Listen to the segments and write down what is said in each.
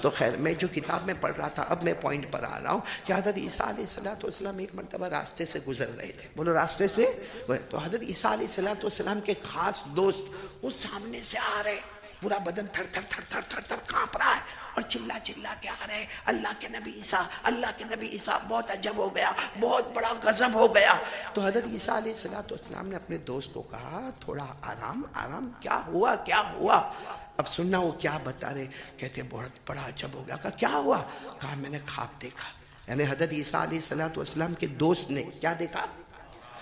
تو خیر میں جو کتاب میں پڑھ رہا تھا اب میں پوائنٹ پر آ رہا ہوں کہ حضرت عیسیٰ علیہ السلام ایک مرتبہ راستے سے گزر رہے تھے. بولو راستے سے. تو حضرت عیسیٰ علیہ السلام کے خاص دوست وہ سامنے سے آ رہے, پورا بدن تھر تھر تھر تھر تھر تھر کانپ رہا ہے اور چلا چلا کے آ رہے, اللہ کے نبی عیسیٰ, اللہ کے نبی عیسیٰ, بہت عجب ہو گیا, بہت بڑا غضب ہو گیا. تو حضرت عیسیٰ علیہ السلام نے اپنے دوست کو کہا تھوڑا آرام آرام, کیا ہوا کیا ہوا. اب سننا وہ کیا بتا رہے. کہتے بہت بڑا عجب ہو گیا. کہا کیا ہوا. کہا میں نے خواب دیکھا. یعنی حضرت عیسیٰ علیہ السلام کے دوست نے کیا دیکھا,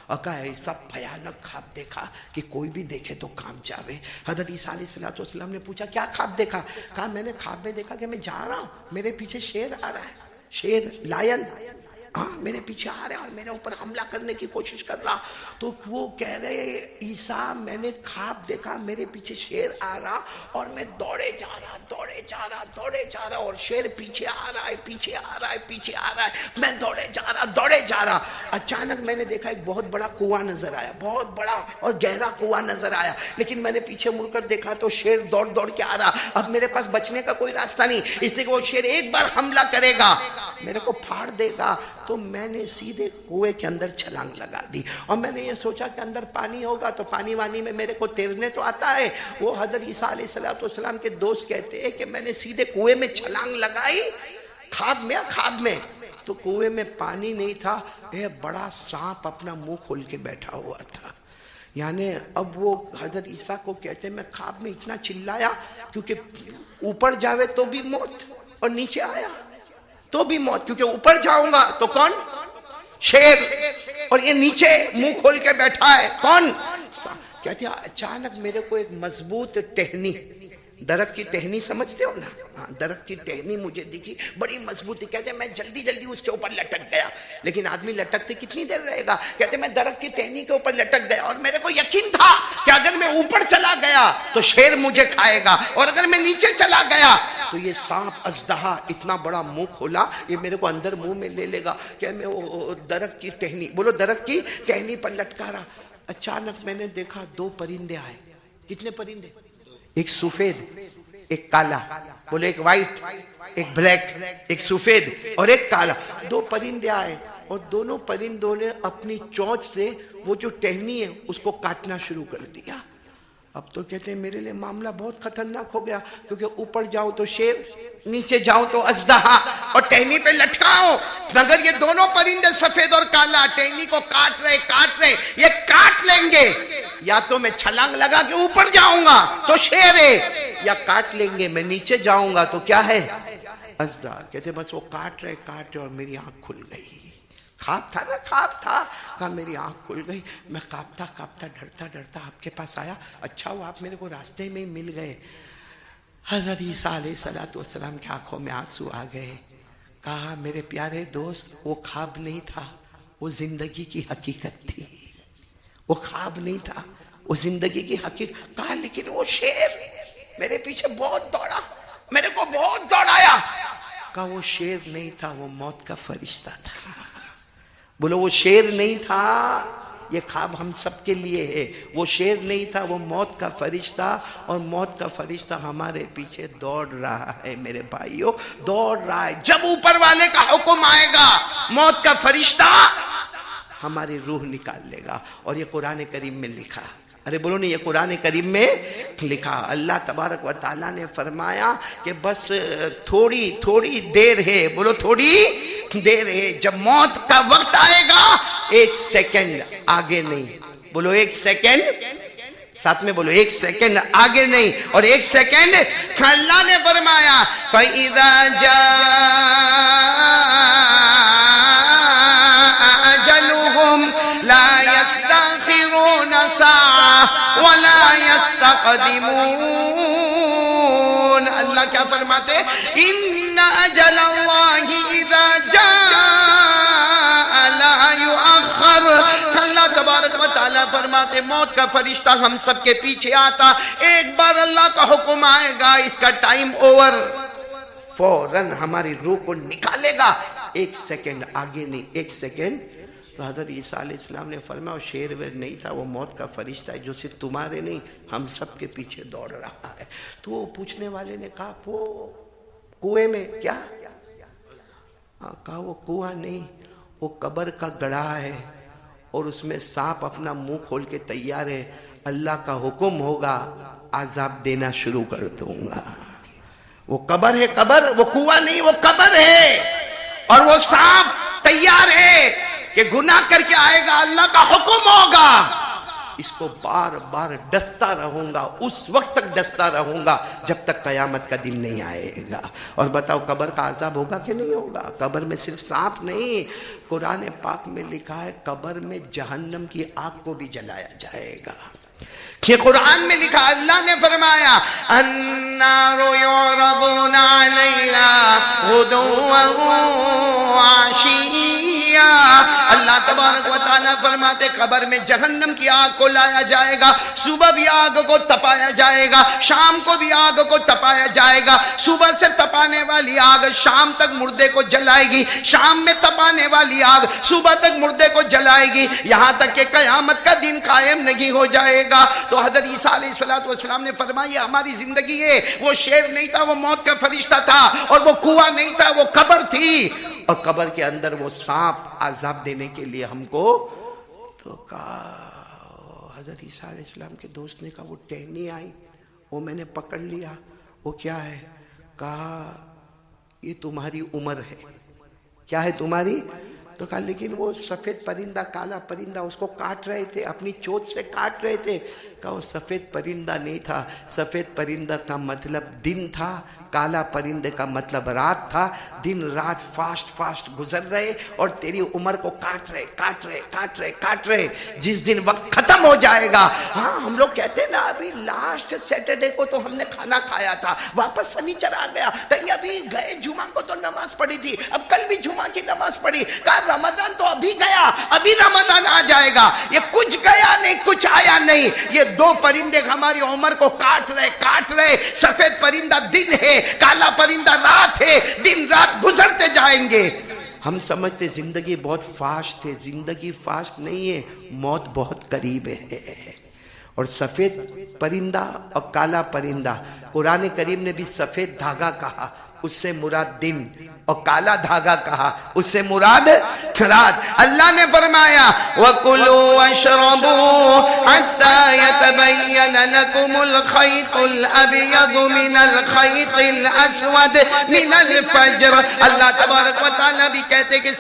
اور کہا ایسا بھیانک خواب دیکھا کہ کوئی بھی دیکھے تو کام جاوے. حضرت عیسیٰ علیہ السلام نے پوچھا کیا خواب دیکھا. کہا میں نے خواب میں دیکھا کہ میں جا رہا ہوں, میرے پیچھے شیر آ رہا ہے, شیر لائن, ہاں میرے پیچھے آ رہا ہے اور میرے اوپر حملہ کرنے کی کوشش کر رہا. تو وہ کہہ رہے عیسیٰ میں نے خواب دیکھا میرے پیچھے شیر آ رہا اور میں دوڑے جا رہا دوڑے جا رہا دوڑے جا رہا, اور شیر پیچھے آ رہا ہے پیچھے آ رہا ہے پیچھے آ رہا ہے, میں دوڑے جا رہا دوڑے جا رہا. اچانک میں نے دیکھا ایک بہت بڑا کنواں نظر آیا, بہت بڑا اور گہرا کنواں نظر آیا, لیکن میں نے پیچھے مڑ کر دیکھا تو شیر دوڑ دوڑ کے آ رہا. اب میرے پاس بچنے کا کوئی راستہ نہیں, اس لیے کہ وہ شیر ایک بار حملہ کرے گا میرے کو پھاڑ دے گا. تو میں نے سیدھے کنویں کے اندر چھلانگ لگا دی, اور میں نے یہ سوچا کہ اندر پانی ہوگا تو پانی وانی میں میرے کو تیرنے تو آتا ہے. وہ حضرت عیسیٰ علیہ السلام کے دوست کہتے ہیں کہ میں نے سیدھے کنویں میں چھلانگ لگائی, خواب میں تو کنویں میں پانی نہیں تھا, ایک بڑا سانپ اپنا منہ کھول کے بیٹھا ہوا تھا. یعنی اب وہ حضرت عیسیٰ کو کہتے ہیں میں خواب میں اتنا چلایا کیونکہ اوپر جاوے تو بھی موت اور نیچے آیا تو بھی موت, کیونکہ اوپر جاؤں گا تو کون, شیر, اور یہ نیچے منہ کھول کے بیٹھا ہے کون. کہتے ہیں اچانک میرے کو ایک مضبوط ٹہنی, درخت کی ٹہنی سمجھتے ہو نا, ہاں درخت کی ٹہنی مجھے دکھی بڑی مضبوطی. کہتے ہیں میں جلدی جلدی اس کے اوپر لٹک گیا, لیکن آدمی لٹکتے کتنی دیر رہے گا. کہتے ہیں میں درخت کی ٹہنی کے اوپر لٹک گیا اور میرے کو یقین تھا کہ اگر میں اوپر چلا گیا تو شیر مجھے کھائے گا, اور اگر میں نیچے چلا گیا تو یہ سانپ اژدہا اتنا بڑا منہ کھولا یہ میرے کو اندر منہ میں لے لے گا. کہ میں وہ درخت کی ٹہنی, بولو درخت کی ٹہنی پر لٹکا رہا. اچانک میں نے دیکھا دو پرندے آئے. کتنے پرندے, ایک سفید ایک کالا, بولے ایک وائٹ ایک بلیک, ایک سفید اور ایک کالا. دو پرندے آئے اور دونوں پرندوں نے اپنی چونچ سے وہ جو ٹہنی ہے اس کو کاٹنا شروع کر دیا. اب تو کہتے ہیں میرے لیے معاملہ بہت خطرناک ہو گیا, کیونکہ اوپر جاؤں تو شیر, نیچے جاؤں تو اژدہا, اور ٹہنی پہ لٹکاؤں. مگر یہ دونوں پرندے سفید اور کالا ٹہنی کو کاٹ رہے, یہ کاٹ لیں گے. یا تو میں چھلانگ لگا کے اوپر جاؤں گا تو شیر ہے, یا کاٹ لیں گے میں نیچے جاؤں گا تو کیا ہے, اژدہا. کہتے بس وہ کاٹ رہے اور میری آنکھ کھل گئی. خواب تھا نا, خواب تھا. کہا میری آنکھ کھل گئی, میں کانپتا ڈرتا ڈرتا آپ کے پاس آیا. اچھا وہ آپ میرے کو راستے میں مل گئے. حضرت عیسیٰ علیہ السلام کی آنکھوں میں آنسو آ گئے. کہا میرے پیارے دوست وہ خواب نہیں تھا, وہ زندگی کی حقیقت تھی. وہ خواب نہیں تھا, وہ زندگی کی حقیقت. کہا لیکن وہ شیر میرے پیچھے بہت دوڑا, میرے کو بہت دوڑایا. کہا وہ شیر نہیں تھا, وہ موت کا فرشتہ تھا. بولو وہ شیر نہیں تھا, یہ خواب ہم سب کے لیے ہے. وہ شیر نہیں تھا, وہ موت کا فرشتہ, اور موت کا فرشتہ ہمارے پیچھے دوڑ رہا ہے. میرے بھائیوں دوڑ رہا ہے. جب اوپر والے کا حکم آئے گا موت کا فرشتہ ہماری روح نکال لے گا. اور یہ قرآن کریم میں لکھا, ارے بولو نہیں, یہ قرآن کریم میں لکھا. اللہ تبارک و تعالیٰ نے فرمایا کہ بس تھوڑی دیر ہے, بولو تھوڑی دیر ہے. جب موت کا وقت آئے گا ایک سیکنڈ آگے نہیں, بولو ایک سیکنڈ, ساتھ میں بولو ایک سیکنڈ آگے نہیں. اور ایک سیکنڈ اللہ نے فرمایا فَإِذَا جَاءَ أَجَلُهُمْ لَا يَسْتَأْخِرُونَ سَاعَةً وَلَا يَسْتَقْدِمُونَ. اللہ کیا فرماتے ہیں, إِنَّ أَجَلَ اللَّهِ إِذَا جَاءَ لَا يُؤَخَّرُ. اللہ تبارک و تعالیٰ فرماتے موت کا فرشتہ ہم سب کے پیچھے آتا, ایک بار اللہ کا حکم آئے گا اس کا ٹائم اوور, فوراً ہماری روح کو نکالے گا. ایک سیکنڈ آگے نہیں, ایک سیکنڈ. تو حضرت عیسیٰ علیہ السلام نے فرمایا وہ شیر ویر نہیں تھا, وہ موت کا فرشتہ ہے جو صرف تمہارے نہیں ہم سب کے پیچھے دوڑ رہا ہے. تو وہ پوچھنے والے نے کہا وہ کنویں میں کیا کہا وہ کنواں نہیں، وہ قبر کا گڑھا ہے، اور اس میں سانپ اپنا منہ کھول کے تیار ہے، اللہ کا حکم ہوگا عذاب دینا شروع کر دوں گا۔ وہ قبر ہے، قبر، وہ کنواں نہیں، وہ قبر ہے، اور وہ سانپ تیار ہے کہ گناہ کر کے آئے گا، اللہ کا حکم ہوگا، اس کو بار بار ڈستا رہوں گا، اس وقت تک ڈستا رہوں گا جب تک قیامت کا دن نہیں آئے گا۔ اور بتاؤ قبر کا عذاب ہوگا کہ نہیں ہوگا؟ قبر میں صرف سانپ نہیں، قرآن پاک میں لکھا ہے قبر میں جہنم کی آگ کو بھی جلایا جائے گا۔ یہ قرآن میں لکھا، اللہ نے فرمایا النار یعرضون علیہا غدوا وعشیا، اللہ تبارک و تعالیٰ فرماتے قبر میں جہنم کی آگ کو لایا جائے گا، صبح بھی آگ کو تپایا جائے گا، شام کو بھی آگ کو تپایا جائے گا۔ صبح سے تپانے والی آگ شام تک مردے کو جلائے گی، شام میں تپانے والی آگ صبح تک مردے کو جلائے گی، یہاں تک کہ قیامت کا دن قائم نہیں ہو جائے گا۔ تو حضرت عیسیٰ علیہ السلام نے فرمایا ہماری زندگی ہے، وہ شیر نہیں تھا، وہ موت کا فرشتہ تھا، اور وہ کنواں نہیں تھا، وہ قبر تھی، اور قبر کے اندر وہ سانپ عذاب دینے کے لیے ہم کو۔ تو کہا حضرت عیسیٰ علیہ السلام کے دوست نے کہا وہ ٹہنی آئی، وہ میں نے پکڑ لیا، وہ کیا ہے؟ کہا یہ تمہاری عمر ہے۔ کیا ہے تمہاری؟ تو کہا لیکن وہ سفید پرندہ، کالا پرندہ اس کو کاٹ رہے تھے، اپنی چوٹ سے کاٹ رہے تھے۔ کہا وہ سفید پرندہ نہیں تھا، سفید پرندہ کا مطلب دن تھا، کالا پرندے کا مطلب رات تھا۔ دن رات فاسٹ فاسٹ گزر رہے اور تیری عمر کو کاٹ رہے کاٹ رہے کاٹ رہے کاٹ رہے، جس دن وقت ختم ہو جائے گا۔ ہاں ہم لوگ کہتے ہیں نا ابھی لاسٹ سیٹرڈے کو تو ہم نے کھانا کھایا تھا، واپس سنیچر آ گیا، کہیں ابھی گئے جمعہ کو تو نماز پڑھی تھی، اب کل بھی جمعہ کی نماز پڑھی۔ کہا رمضان تو ابھی گیا، ابھی رمضان آ جائے گا۔ یہ کچھ گیا نہیں، کچھ آیا نہیں، یہ دو پرندے ہماری عمر کو کاٹ رہے۔ سفید پرندہ دن ہے، کالا پرندہ رات ہے، دن رات گزرتے جائیں گے۔ ہم سمجھتے زندگی بہت فاسٹ ہے، زندگی فاسٹ نہیں ہے، موت بہت قریب ہے۔ اور سفید پرندہ اور کالا پرندہ، قرآن کریم نے بھی سفید دھاگا کہا، اس سے مراد دن، اور کالا دھاگا کہا، اس سے مراد رات۔ اللہ نے فرمایا وَكُلُوا وَاشْرَبُوا حَتَّى يَتَبَيَّنَ لَكُمُ الْخَيْطُ الْأَبْيَضُ مِنَ الْخَيْطِ الْأَسْوَدِ مِنَ الْفَجْرِ۔ اللہ تبارک و تعالیٰ بھی کہتے کہ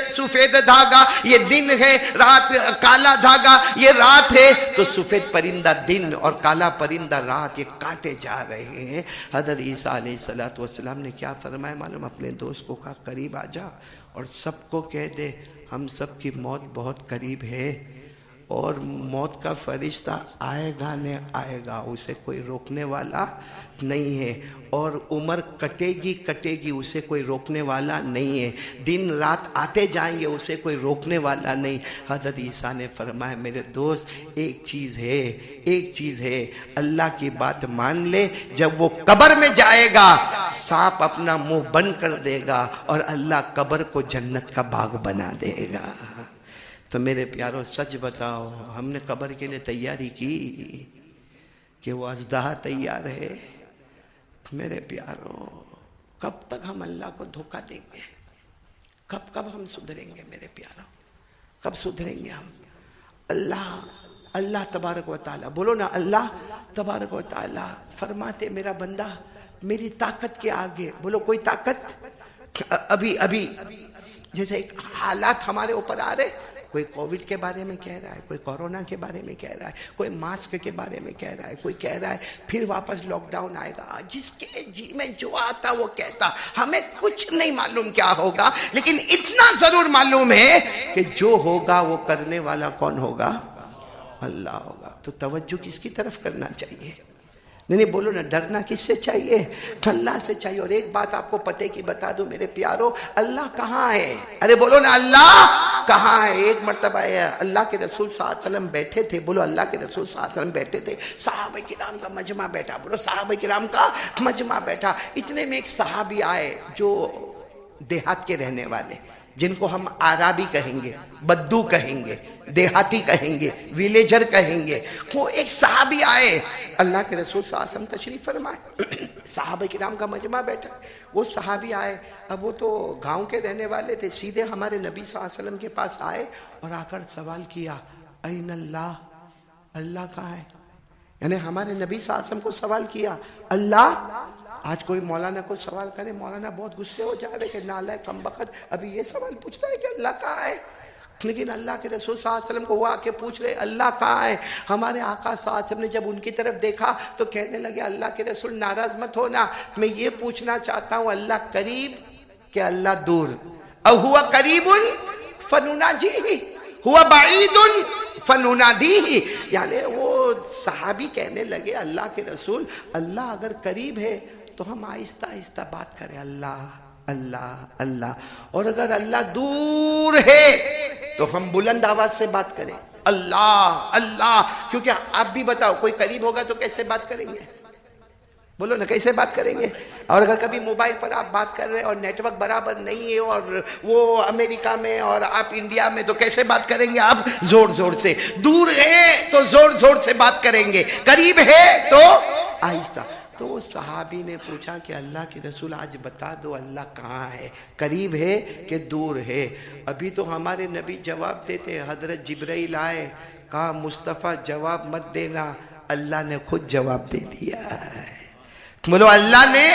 سفید دھاگا یہ دن ہے، رات کالا دھاگا یہ رات ہے۔ تو سفید پرندہ دن اور کالا پرندہ رات، یہ کاٹے جا رہے ہیں۔ حضرت عیسیٰ علیہ السلام نے کیا فرمایا معلوم؟ اپنے دوست کو کہا قریب آ جا اور سب کو کہہ دے ہم سب کی موت بہت قریب ہے، اور موت کا فرشتہ آئے گا نہیں آئے گا، اسے کوئی روکنے والا نہیں ہے، اور عمر کٹے گی اسے کوئی روکنے والا نہیں ہے، دن رات آتے جائیں گے اسے کوئی روکنے والا نہیں۔ حضرت عیسیٰ نے فرمایا میرے دوست ایک چیز ہے، اللہ کی بات مان لے، جب وہ قبر میں جائے گا سانپ اپنا منہ بند کر دے گا اور اللہ قبر کو جنت کا باغ بنا دے گا۔ تو میرے پیاروں سچ بتاؤ، ہم نے قبر کے لیے تیاری کی کہ وہ اژدہا تیار ہے؟ میرے پیاروں کب تک ہم اللہ کو دھوکہ دیں گے؟ کب ہم سدھریں گے میرے پیاروں؟ کب سدھریں گے ہم؟ اللہ تبارک و تعالیٰ، بولو نا، اللہ تبارک و تعالیٰ فرماتے میرا بندہ میری طاقت کے آگے، بولو کوئی طاقت؟ ابھی جیسے ایک حالات ہمارے اوپر آ رہے، کوئی کووڈ کے بارے میں کہہ رہا ہے، کوئی کورونا کے بارے میں کہہ رہا ہے، کوئی ماسک کے بارے میں کہہ رہا ہے، کوئی کہہ رہا ہے پھر واپس لاک ڈاؤن آئے گا۔ جس کے جی میں جو آتا وہ کہتا، ہمیں کچھ نہیں معلوم کیا ہوگا، لیکن اتنا ضرور معلوم ہے کہ جو ہوگا وہ کرنے والا کون ہوگا؟ اللہ ہوگا۔ تو توجہ کس کی طرف کرنا چاہیے؟ نہیں بولو نا، ڈرنا کس سے چاہیے؟ اللہ سے چاہیے۔ اور ایک بات آپ کو پتے کی بتا دو میرے پیارو، اللہ کہاں ہے؟ ارے بولو نا، اللہ کہاں ہے؟ ایک مرتبہ اللہ کے رسول صلی اللہ علیہ وسلم بیٹھے تھے، بولو اللہ کے رسول صلی اللہ علیہ وسلم بیٹھے تھے، صحابہ کرام کا مجمع بیٹھا، بولو صحابہ کرام کا مجمع بیٹھا۔ اتنے میں ایک صحابی آئے جو دیہات کے رہنے والے، جن کو ہم عربی کہیں گے، بدو کہیں گے، دیہاتی کہیں گے، ویلیجر کہیں گے. وہ ایک صحابی آئے، اللہ کے رسول صلی اللہ علیہ وسلم تشریف فرمائے، صحابہ کرام کا مجمع بیٹھا. وہ صحابی آئے، اب وہ تو گاؤں کے رہنے والے تھے، سیدھے ہمارے نبی صلی اللہ علیہ وسلم کے پاس آئے اور آ کر سوال کیا، این اللہ، اللہ کہاں ہے؟ یعنی ہمارے نبی صلی اللہ علیہ وسلم کو سوال کیا اللہ. آج کوئی مولانا کو سوال کرے، مولانا بہت غصے ہو جائے کہ نالائق کمبخت ابھی یہ سوال پوچھتا ہے کہ اللہ کہاں ہے. لیکن اللہ کے رسول صلی اللہ علیہ وسلم کو وہ آ کے پوچھ رہے اللہ کہاں ہے. ہمارے آقا صلی اللہ علیہ وسلم نے جب ان کی طرف دیکھا تو کہنے لگے اللہ کے رسول ناراض مت ہونا، میں یہ پوچھنا چاہتا ہوں اللہ قریب کہ اللہ دور؟ او ہوا قریب فنناجیہ ہوا بعید فننادیہ. یعنی وہ صحابی کہنے لگے اللہ کے رسول اللہ اگر قریب ہے تو ہم آہستہ آہستہ بات کریں اللہ اللہ اللہ، اور اگر اللہ دور ہے تو ہم بلند آواز سے بات کریں اللہ اللہ. کیونکہ آپ بھی بتاؤ کوئی قریب ہوگا تو کیسے بات کریں گے؟ بولو نا کیسے بات کریں گے؟ اور اگر کبھی موبائل پر آپ بات کر رہے ہیں اور نیٹ ورک برابر نہیں ہے اور وہ امریکہ میں اور آپ انڈیا میں تو کیسے بات کریں گے آپ؟ زور زور سے. دور ہے تو زور زور سے بات کریں گے، قریب ہے تو آہستہ. تو وہ صحابی نے پوچھا کہ اللہ کے رسول آج بتا دو اللہ کہاں ہے، قریب ہے کہ دور ہے؟ ابھی تو ہمارے نبی جواب دیتے، حضرت جبرائیل آئے، کہا مصطفیٰ جواب مت دینا، اللہ نے خود جواب دے دیا ہے. بولو اللہ نے.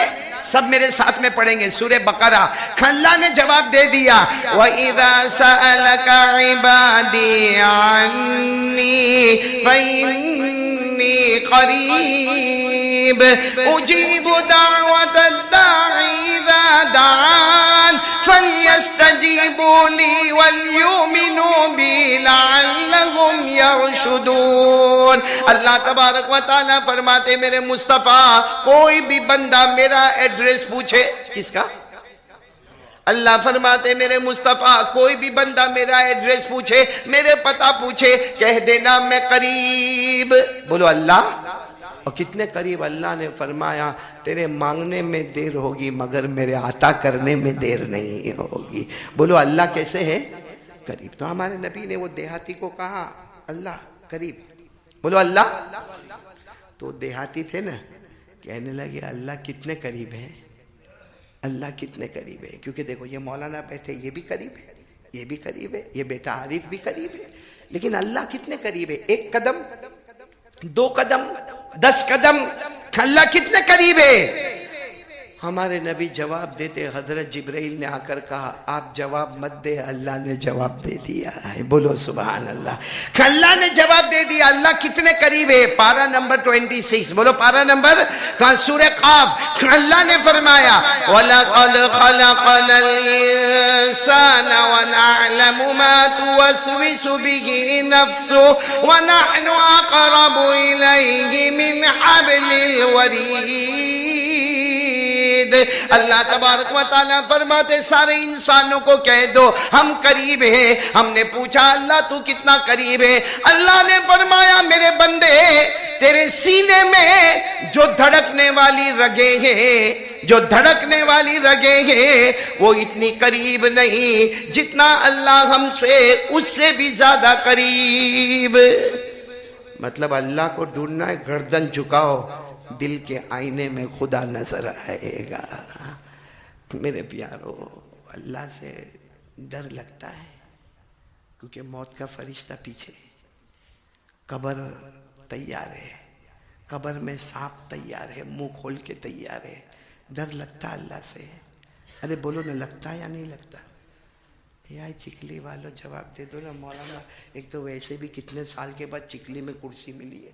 سب میرے ساتھ میں پڑھیں گے سورہ بقرہ. اللہ نے جواب دے دیا، وَإِذَا سَأَلَكَ عِبَادِي عَنِّي فَإِنِّي قَرِيبٌ أُجِيبُ دَعْوَةَ الدَّاعِ إِذَا دَعَانِ فَلْيَسْتَجِيبُوا لِي وَلْيُؤْمِنُوا بِي لَعَلَّهُمْ يَرْشُدُونَ. اللہ تبارک و تعالیٰ فرماتے میرے مصطفیٰ کوئی بھی بندہ میرا ایڈریس پوچھے، کس کا؟ اللہ فرماتے میرے مصطفیٰ کوئی بھی بندہ میرا ایڈریس پوچھے، میرے پتہ پوچھے، کہہ دینا میں قریب. بولو اللہ. اور کتنے قریب؟ اللہ نے فرمایا تیرے مانگنے میں دیر ہوگی مگر میرے عطا کرنے میں دیر نہیں ہوگی. بولو اللہ کیسے ہے؟ قریب. تو ہمارے نبی نے وہ دیہاتی کو کہا اللہ قریب. بولو اللہ. تو دیہاتی تھے نا، کہنے لگے اللہ کتنے قریب ہے، اللہ کتنے قریب ہے. کیونکہ دیکھو یہ مولانا بیٹھے یہ بھی قریب ہے، یہ بھی قریب ہے، یہ بیٹا عارف بھی قریب ہے، لیکن اللہ کتنے قریب ہے؟ 1 قدم، 2 قدم، 10 قدم، اللہ کتنے قریب ہے؟ ہمارے نبی جواب دیتے، حضرت جبرائیل نے آ کر کہا آپ جواب مت دے، اللہ نے جواب دے دیا ہے. بولو سبحان اللہ. اللہ نے جواب دے دیا. اللہ کتنے قریب ہے؟ پارہ نمبر 26. بولو پارہ نمبر سورہ قاف. اللہ نے فرمایا وَلَقَدْ خَلَقْنَا الْإِنسَانَ وَنَعْلَمُ مَا تُوَسْوِسُ بِهِ نَفْسُهُ وَنَحْنُ أَقْرَبُ إِلَيْهِ مِنْ حَبْلِ الْوَرِيدِ. اللہ تبارک و تعالیٰ فرماتے سارے انسانوں کو کہہ دو ہم قریب ہیں. ہم نے پوچھا اللہ تو کتنا قریب ہے؟ اللہ نے فرمایا میرے بندے تیرے سینے میں جو دھڑکنے والی رگیں ہیں، جو دھڑکنے والی رگیں ہیں وہ اتنی قریب نہیں جتنا اللہ ہم سے اس سے بھی زیادہ قریب. مطلب اللہ کو ڈھونڈنا ہے، گردن جھکاؤ، دل کے آئینے میں خدا نظر آئے گا. میرے پیارو اللہ سے ڈر لگتا ہے کیونکہ موت کا فرشتہ پیچھے، قبر تیار ہے، قبر میں سانپ تیار ہے، منہ کھول کے تیار ہے. ڈر لگتا اللہ سے. ارے بولو نا لگتا ہے یا نہیں لگتا؟ یا چکلی والوں جواب دے دو نا. مولانا ایک تو ویسے بھی کتنے سال کے بعد چکلی میں کرسی ملی ہے،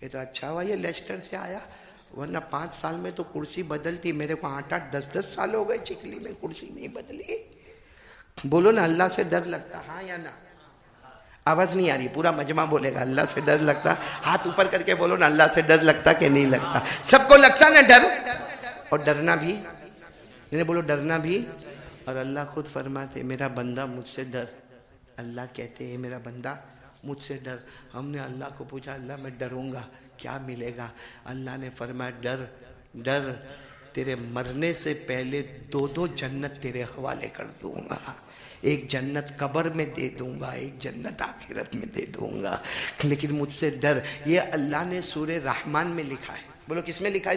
یہ تو اچھا ہوا یہ لیسٹر سے آیا، ورنہ 5 سال میں تو کرسی بدلتی. میرے کو 8-8 10-10 سال ہو گئے چکلی میں کرسی نہیں بدلی. بولو نا اللہ سے ڈر لگتا، ہاں یا نہ؟ آواز نہیں آ رہی، پورا مجمع بولے گا اللہ سے ڈر لگتا. ہاتھ اوپر کر کے بولو نا اللہ سے ڈر لگتا کہ نہیں لگتا؟ سب کو لگتا نا ڈر. اور ڈرنا بھی، نہیں بولو ڈرنا بھی. اور اللہ خود فرماتے میرا بندہ مجھ سے ڈر. اللہ کہتے ہیں میرا بندہ مجھ سے ڈر. ہم نے اللہ کو پوچھا اللہ میں ڈروں گا کیا ملے گا؟ اللہ نے فرمایا ڈر ڈر تیرے مرنے سے پہلے 2 جنت تیرے حوالے کر دوں گا، ایک جنت قبر میں دے دوں گا، ایک جنت آخرت میں دے دوں گا، لیکن مجھ سے ڈر۔ یہ اللہ نے سورہ رحمان میں لکھا ہے۔ بولو کس میں لکھا ہے؟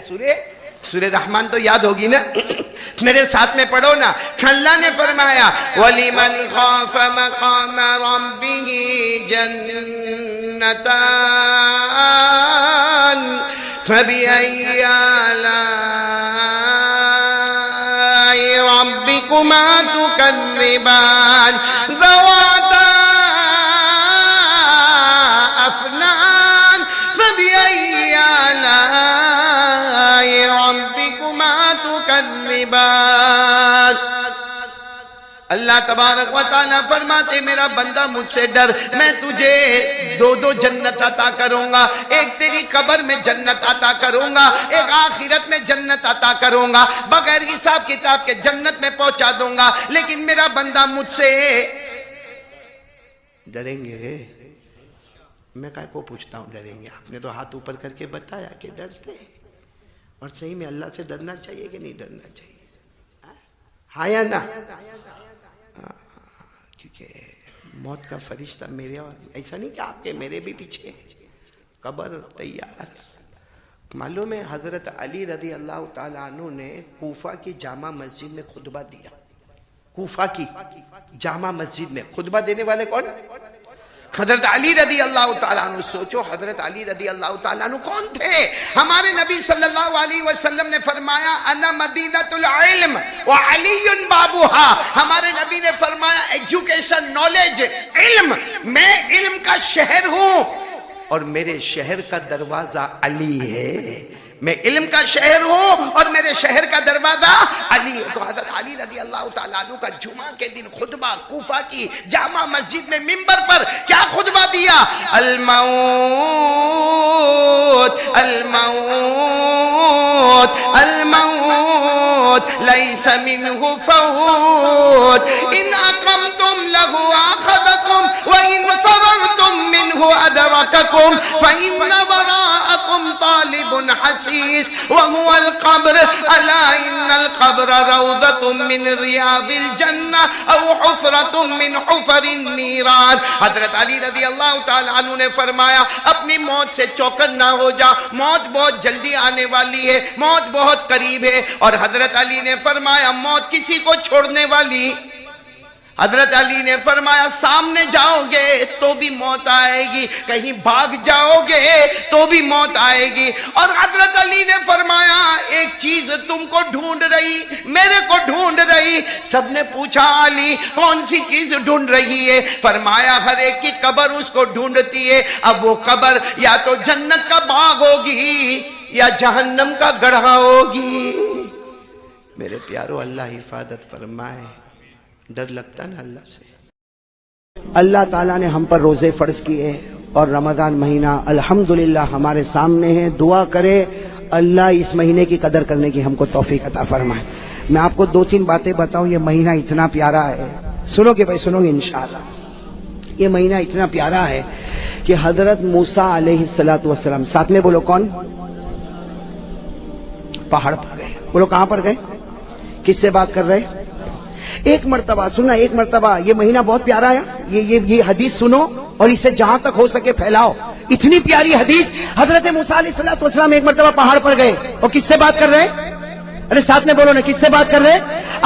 سورہ رحمان تو یاد ہوگی نا، میرے ساتھ میں پڑھو نا۔ اللہ نے فرمایا وَلِمَنْ خَافَ مَقَامَ رَبِّهِ جَنَّتَانِ فَبِأَيِّ آلَاءِ رَبِّكُمَا تُكَذِّبَانِ ذَوَاتَا أَفْنَانٍ فَبِأَيِّ آلَاءِ رَبِّكُمَا تُكَذِّبَانِ۔ اللہ تبارک و تعالیٰ فرماتے میرا بندہ مجھ سے ڈر، میں تجھے 2 جنت عطا کروں گا، ایک تیری قبر میں جنت عطا کروں گا، ایک آخرت میں جنت عطا کروں گا، بغیر حساب کتاب کے جنت میں پہنچا دوں گا۔ لیکن میرا بندہ مجھ سے ڈریں گے؟ میں کہا کو پوچھتا ہوں ڈریں گے؟ آپ نے تو ہاتھ اوپر کر کے بتایا کہ ڈرتے ہیں، اور صحیح میں اللہ سے ڈرنا چاہیے کہ نہیں ڈرنا چاہیے؟ ہاں یا نہ؟ کیونکہ موت کا فرشتہ میرے، اور ایسا نہیں کہ آپ کے میرے بھی پیچھے قبر تیار۔ معلوم ہے حضرت علی رضی اللہ تعالیٰ عنہ نے کوفہ کی جامع مسجد میں خطبہ دیا۔ کوفہ کی جامع مسجد میں خطبہ دینے والے کون؟ حضرت علی رضی اللہ تعالیٰ عنہ۔ سوچو حضرت علی رضی اللہ تعالیٰ عنہ کون تھے؟ ہمارے نبی صلی اللہ علیہ وسلم نے فرمایا انا مدینۃ العلم وعلی بابوہا۔ ہمارے نبی نے فرمایا ایجوکیشن، نالج، علم، میں علم کا شہر ہوں اور میرے شہر کا دروازہ علی ہے۔ میں علم کا شہر ہوں اور میرے شہر کا دروازہ علی ہے۔ تو حضرت علی رضی اللہ تعالیٰ عنہ کا جمعہ کے دن خطبہ کوفہ کی جامع مسجد میں منبر پر کیا خطبہ دیا؟ الموت الموت الموت لیس منہ فوت، ان اقمتم لہ آخذکم وان فررتم منہ ادرککم فإن وراءکم طالب حسیس وهو القبر الا ان القبر روضۃ من ریاض الجنہ او حفرۃ من حفر النیران۔ حضرت علی رضی اللہ تعالیٰ عنہ نے فرمایا اپنی موت سے چوکن نہ ہو جا، موت بہت جلدی آنے والی ہے، موت بہت قریب ہے۔ اور حضرت علی نے فرمایا موت کسی کو چھوڑنے والی، حضرت علی نے فرمایا سامنے جاؤ گے تو بھی موت آئے گی، کہیں بھاگ جاؤ گے تو بھی موت آئے گی۔ اور حضرت علی نے فرمایا ایک چیز تم کو ڈھونڈ رہی، میرے کو ڈھونڈ رہی۔ سب نے پوچھا علی کون سی چیز ڈھونڈ رہی ہے؟ فرمایا ہر ایک کی قبر اس کو ڈھونڈتی ہے، اب وہ قبر یا تو جنت کا باغ ہوگی یا جہنم کا گڑھا ہوگی۔ میرے پیارو اللہ حفاظت فرمائے۔ ڈر لگتا نا اللہ سے؟ اللہ تعالیٰ نے ہم پر روزے فرض کیے اور رمضان مہینہ الحمدللہ ہمارے سامنے ہے۔ دعا کرے اللہ اس مہینے کی قدر کرنے کی ہم کو توفیق عطا فرمائے۔ میں آپ کو 2-3 باتیں بتاؤں، یہ مہینہ اتنا پیارا ہے، سنو گے بھائی؟ سنو گے انشاءاللہ؟ یہ مہینہ اتنا پیارا ہے کہ حضرت موسیٰ علیہ السلام، ساتھ میں بولو کون؟ پہاڑ پر گئے۔ بولو کہاں پر گئے؟ کس سے بات کر رہے؟ ایک مرتبہ سننا، ایک مرتبہ یہ مہینہ بہت پیارا ہے، یہ حدیث سنو اور اسے جہاں تک ہو سکے پھیلاؤ۔ اتنی پیاری حدیث، حضرت موسیٰ علیہ السلام ایک مرتبہ پہاڑ پر گئے اور کس سے بات کر رہے؟ ارے ساتھ میں بولو نا، کس سے بات کر رہے؟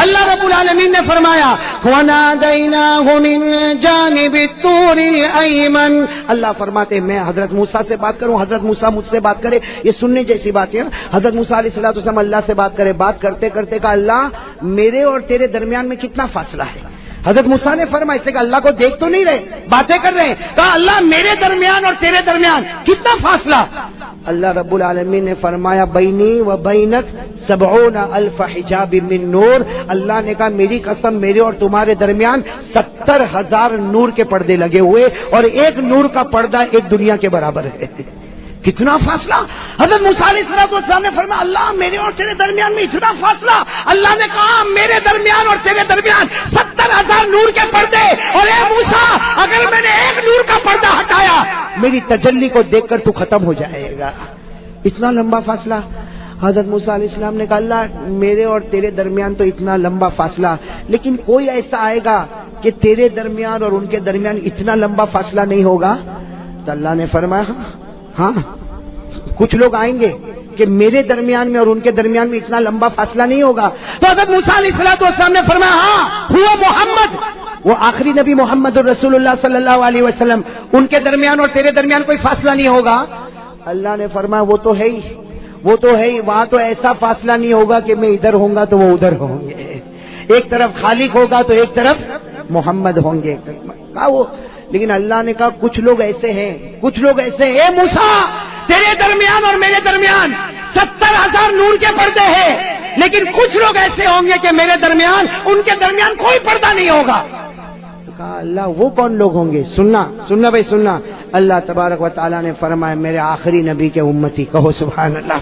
اللہ رب العالمین نے فرمایا وَنَادَيْنَاهُ مِن جَانِبِ الطُّورِ الْأَيْمَنِ۔ اللہ فرماتے میں حضرت موسیٰ سے بات کروں، حضرت موسیٰ مجھ سے بات کرے، یہ سننے جیسی بات ہے۔ حضرت موسیٰ علیہ السلام اللہ سے بات کرے، بات کرتے کرتے کہا اللہ میرے اور تیرے درمیان میں کتنا فاصلہ ہے؟ حضرت موسیٰ نے فرمایا، اس نے کہا اللہ کو دیکھ تو نہیں رہے، باتیں کر رہے ہیں، کہا اللہ میرے درمیان اور تیرے درمیان کتنا فاصلہ؟ اللہ رب العالمین نے فرمایا بینی و بینک 70,000 حجاب من نور۔ اللہ نے کہا میری قسم میرے اور تمہارے درمیان 70,000 نور کے پردے لگے ہوئے اور ایک نور کا پردہ ایک دنیا کے برابر ہے۔ کتنا فاصلہ؟ حضرت موسیٰ علیہ السلام نے فرمایا اللہ میرے اور تیرے درمیان میں اتنا فاصلہ؟ اللہ نے کہا میرے درمیان اور تیرے درمیان 70,000 نور کے پردے، اور اے موسیٰ اگر میں نے ایک نور کا پردہ ہٹایا میری تجلی کو دیکھ کر تو ختم ہو جائے گا۔ اتنا لمبا فاصلہ۔ حضرت موسیٰ علیہ السلام نے کہا اللہ میرے اور تیرے درمیان تو اتنا لمبا فاصلہ، لیکن کوئی ایسا آئے گا کہ تیرے درمیان اور ان کے درمیان اتنا لمبا فاصلہ نہیں ہوگا؟ تو اللہ نے فرمایا ہاں کچھ لوگ آئیں گے کہ میرے درمیان میں اور ان کے درمیان میں اتنا لمبا فاصلہ نہیں ہوگا۔ تو حضرت موسیٰ علیہ السلام نے فرمایا ہاں ہوا محمد، وہ آخری نبی محمد الرسول اللہ صلی اللہ علیہ وسلم، ان کے درمیان اور تیرے درمیان کوئی فاصلہ نہیں ہوگا۔ اللہ نے فرمایا وہ تو ہے ہی، وہ تو ہے ہی، وہاں تو ایسا فاصلہ نہیں ہوگا کہ میں ادھر ہوں گا تو وہ ادھر ہوں گے، ایک طرف خالق ہوگا تو ایک طرف محمد ہوں گے۔ لیکن اللہ نے کہا کچھ لوگ ایسے ہیں، کچھ لوگ ایسے ہیں، اے موسیٰ تیرے درمیان اور میرے درمیان 70,000 نور کے پردے ہیں، لیکن کچھ لوگ ایسے ہوں گے کہ میرے درمیان ان کے درمیان کوئی پردہ نہیں ہوگا۔ تو کہا اللہ وہ کون لوگ ہوں گے؟ سننا بھائی سننا، اللہ تبارک و تعالیٰ نے فرمایا میرے آخری نبی کے امتی، کہو سبحان اللہ۔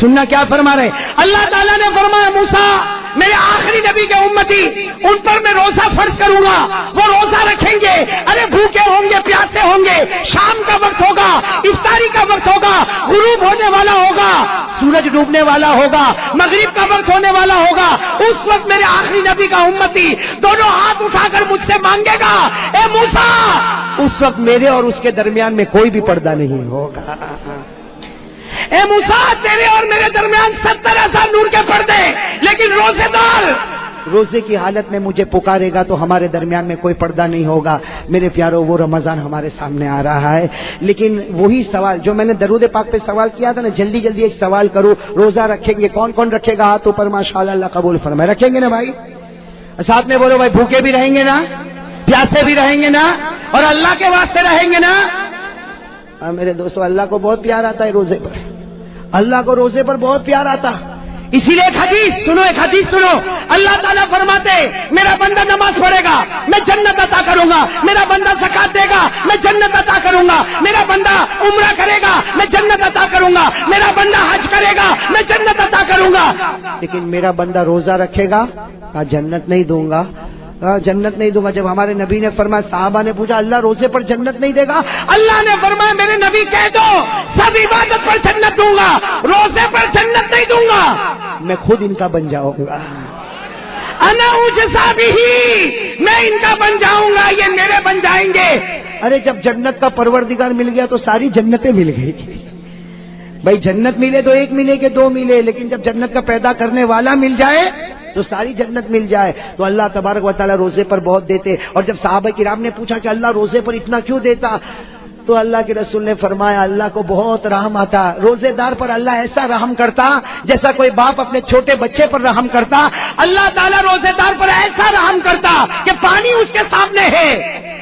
سننا کیا فرما رہے؟ اللہ تعالیٰ نے فرمایا موسیٰ میرے آخری نبی کے امتی، ان پر میں روزہ فرض کروں گا، وہ روزہ رکھیں گے، ارے بھوکے ہوں گے، پیاسے ہوں گے، شام کا وقت ہوگا، افطاری کا وقت ہوگا، غروب ہونے والا ہوگا، سورج ڈوبنے والا ہوگا، مغرب کا وقت ہونے والا ہوگا، اس وقت میرے آخری نبی کا امتی دونوں ہاتھ اٹھا کر مجھ سے مانگے گا اے موسیٰ، اس وقت میرے اور اس کے درمیان میں کوئی بھی پردہ نہیں ہوگا۔ اے موسیٰ تیرے اور میرے درمیان 70,000 نور کے پردے، لیکن روزے دار روزے کی حالت میں مجھے پکارے گا تو ہمارے درمیان میں کوئی پردہ نہیں ہوگا۔ میرے پیارو وہ رمضان ہمارے سامنے آ رہا ہے، لیکن وہی سوال جو میں نے درود پاک پہ سوال کیا تھا نا، جلدی جلدی ایک سوال کروں، روزہ رکھیں گے کون کون رکھے گا؟ ہاتھ اوپر ماشاءاللہ، اللہ قبول فرمائے۔ رکھیں گے نا بھائی؟ ساتھ میں بولو بھائی، بھوکے بھی رہیں گے نا، پیاسے بھی رہیں گے نا، اور اللہ کے واسطے رہیں گے نا؟ میرے دوستو اللہ کو بہت پیار آتا ہے روزے پر، اللہ کو روزے پر بہت پیار آتا، اسی لیے ایک حدیث سنو، اللہ تعالیٰ فرماتے میرا بندہ نماز پڑھے گا میں جنت عطا کروں گا، میرا بندہ زکات دے گا میں جنت عطا کروں گا، میرا بندہ عمرہ کرے گا میں جنت عطا کروں گا، میرا بندہ حج کرے گا میں جنت عطا کروں گا، لیکن میرا بندہ روزہ رکھے گا جنت نہیں دوں گا، جنت نہیں دوں گا۔ جب ہمارے نبی نے فرمایا، صحابہ نے پوچھا اللہ روزے پر جنت نہیں دے گا؟ اللہ نے فرمایا میرے نبی کہہ دو سب عبادت پر جنت دوں گا، روزے پر جنت نہیں دوں گا، میں خود ان کا بن جاؤں گا، انا اجزا بہی، میں ان کا بن جاؤں گا، یہ میرے بن جائیں گے۔ ارے جب جنت کا پروردگار مل گیا تو ساری جنتیں مل گئی۔ بھائی جنت ملے تو ایک ملے کہ دو ملے، لیکن جب جنت کا پیدا کرنے والا مل جائے تو ساری جنت مل جائے۔ تو اللہ تبارک و تعالیٰ روزے پر بہت دیتے، اور جب صحابہ کرام نے پوچھا کہ اللہ روزے پر اتنا کیوں دیتا، تو اللہ کے رسول نے فرمایا اللہ کو بہت رحم آتا، روزے دار پر اللہ ایسا رحم کرتا جیسا کوئی باپ اپنے چھوٹے بچے پر رحم کرتا، اللہ تعالیٰ روزے دار پر ایسا رحم کرتا کہ پانی اس کے سامنے ہے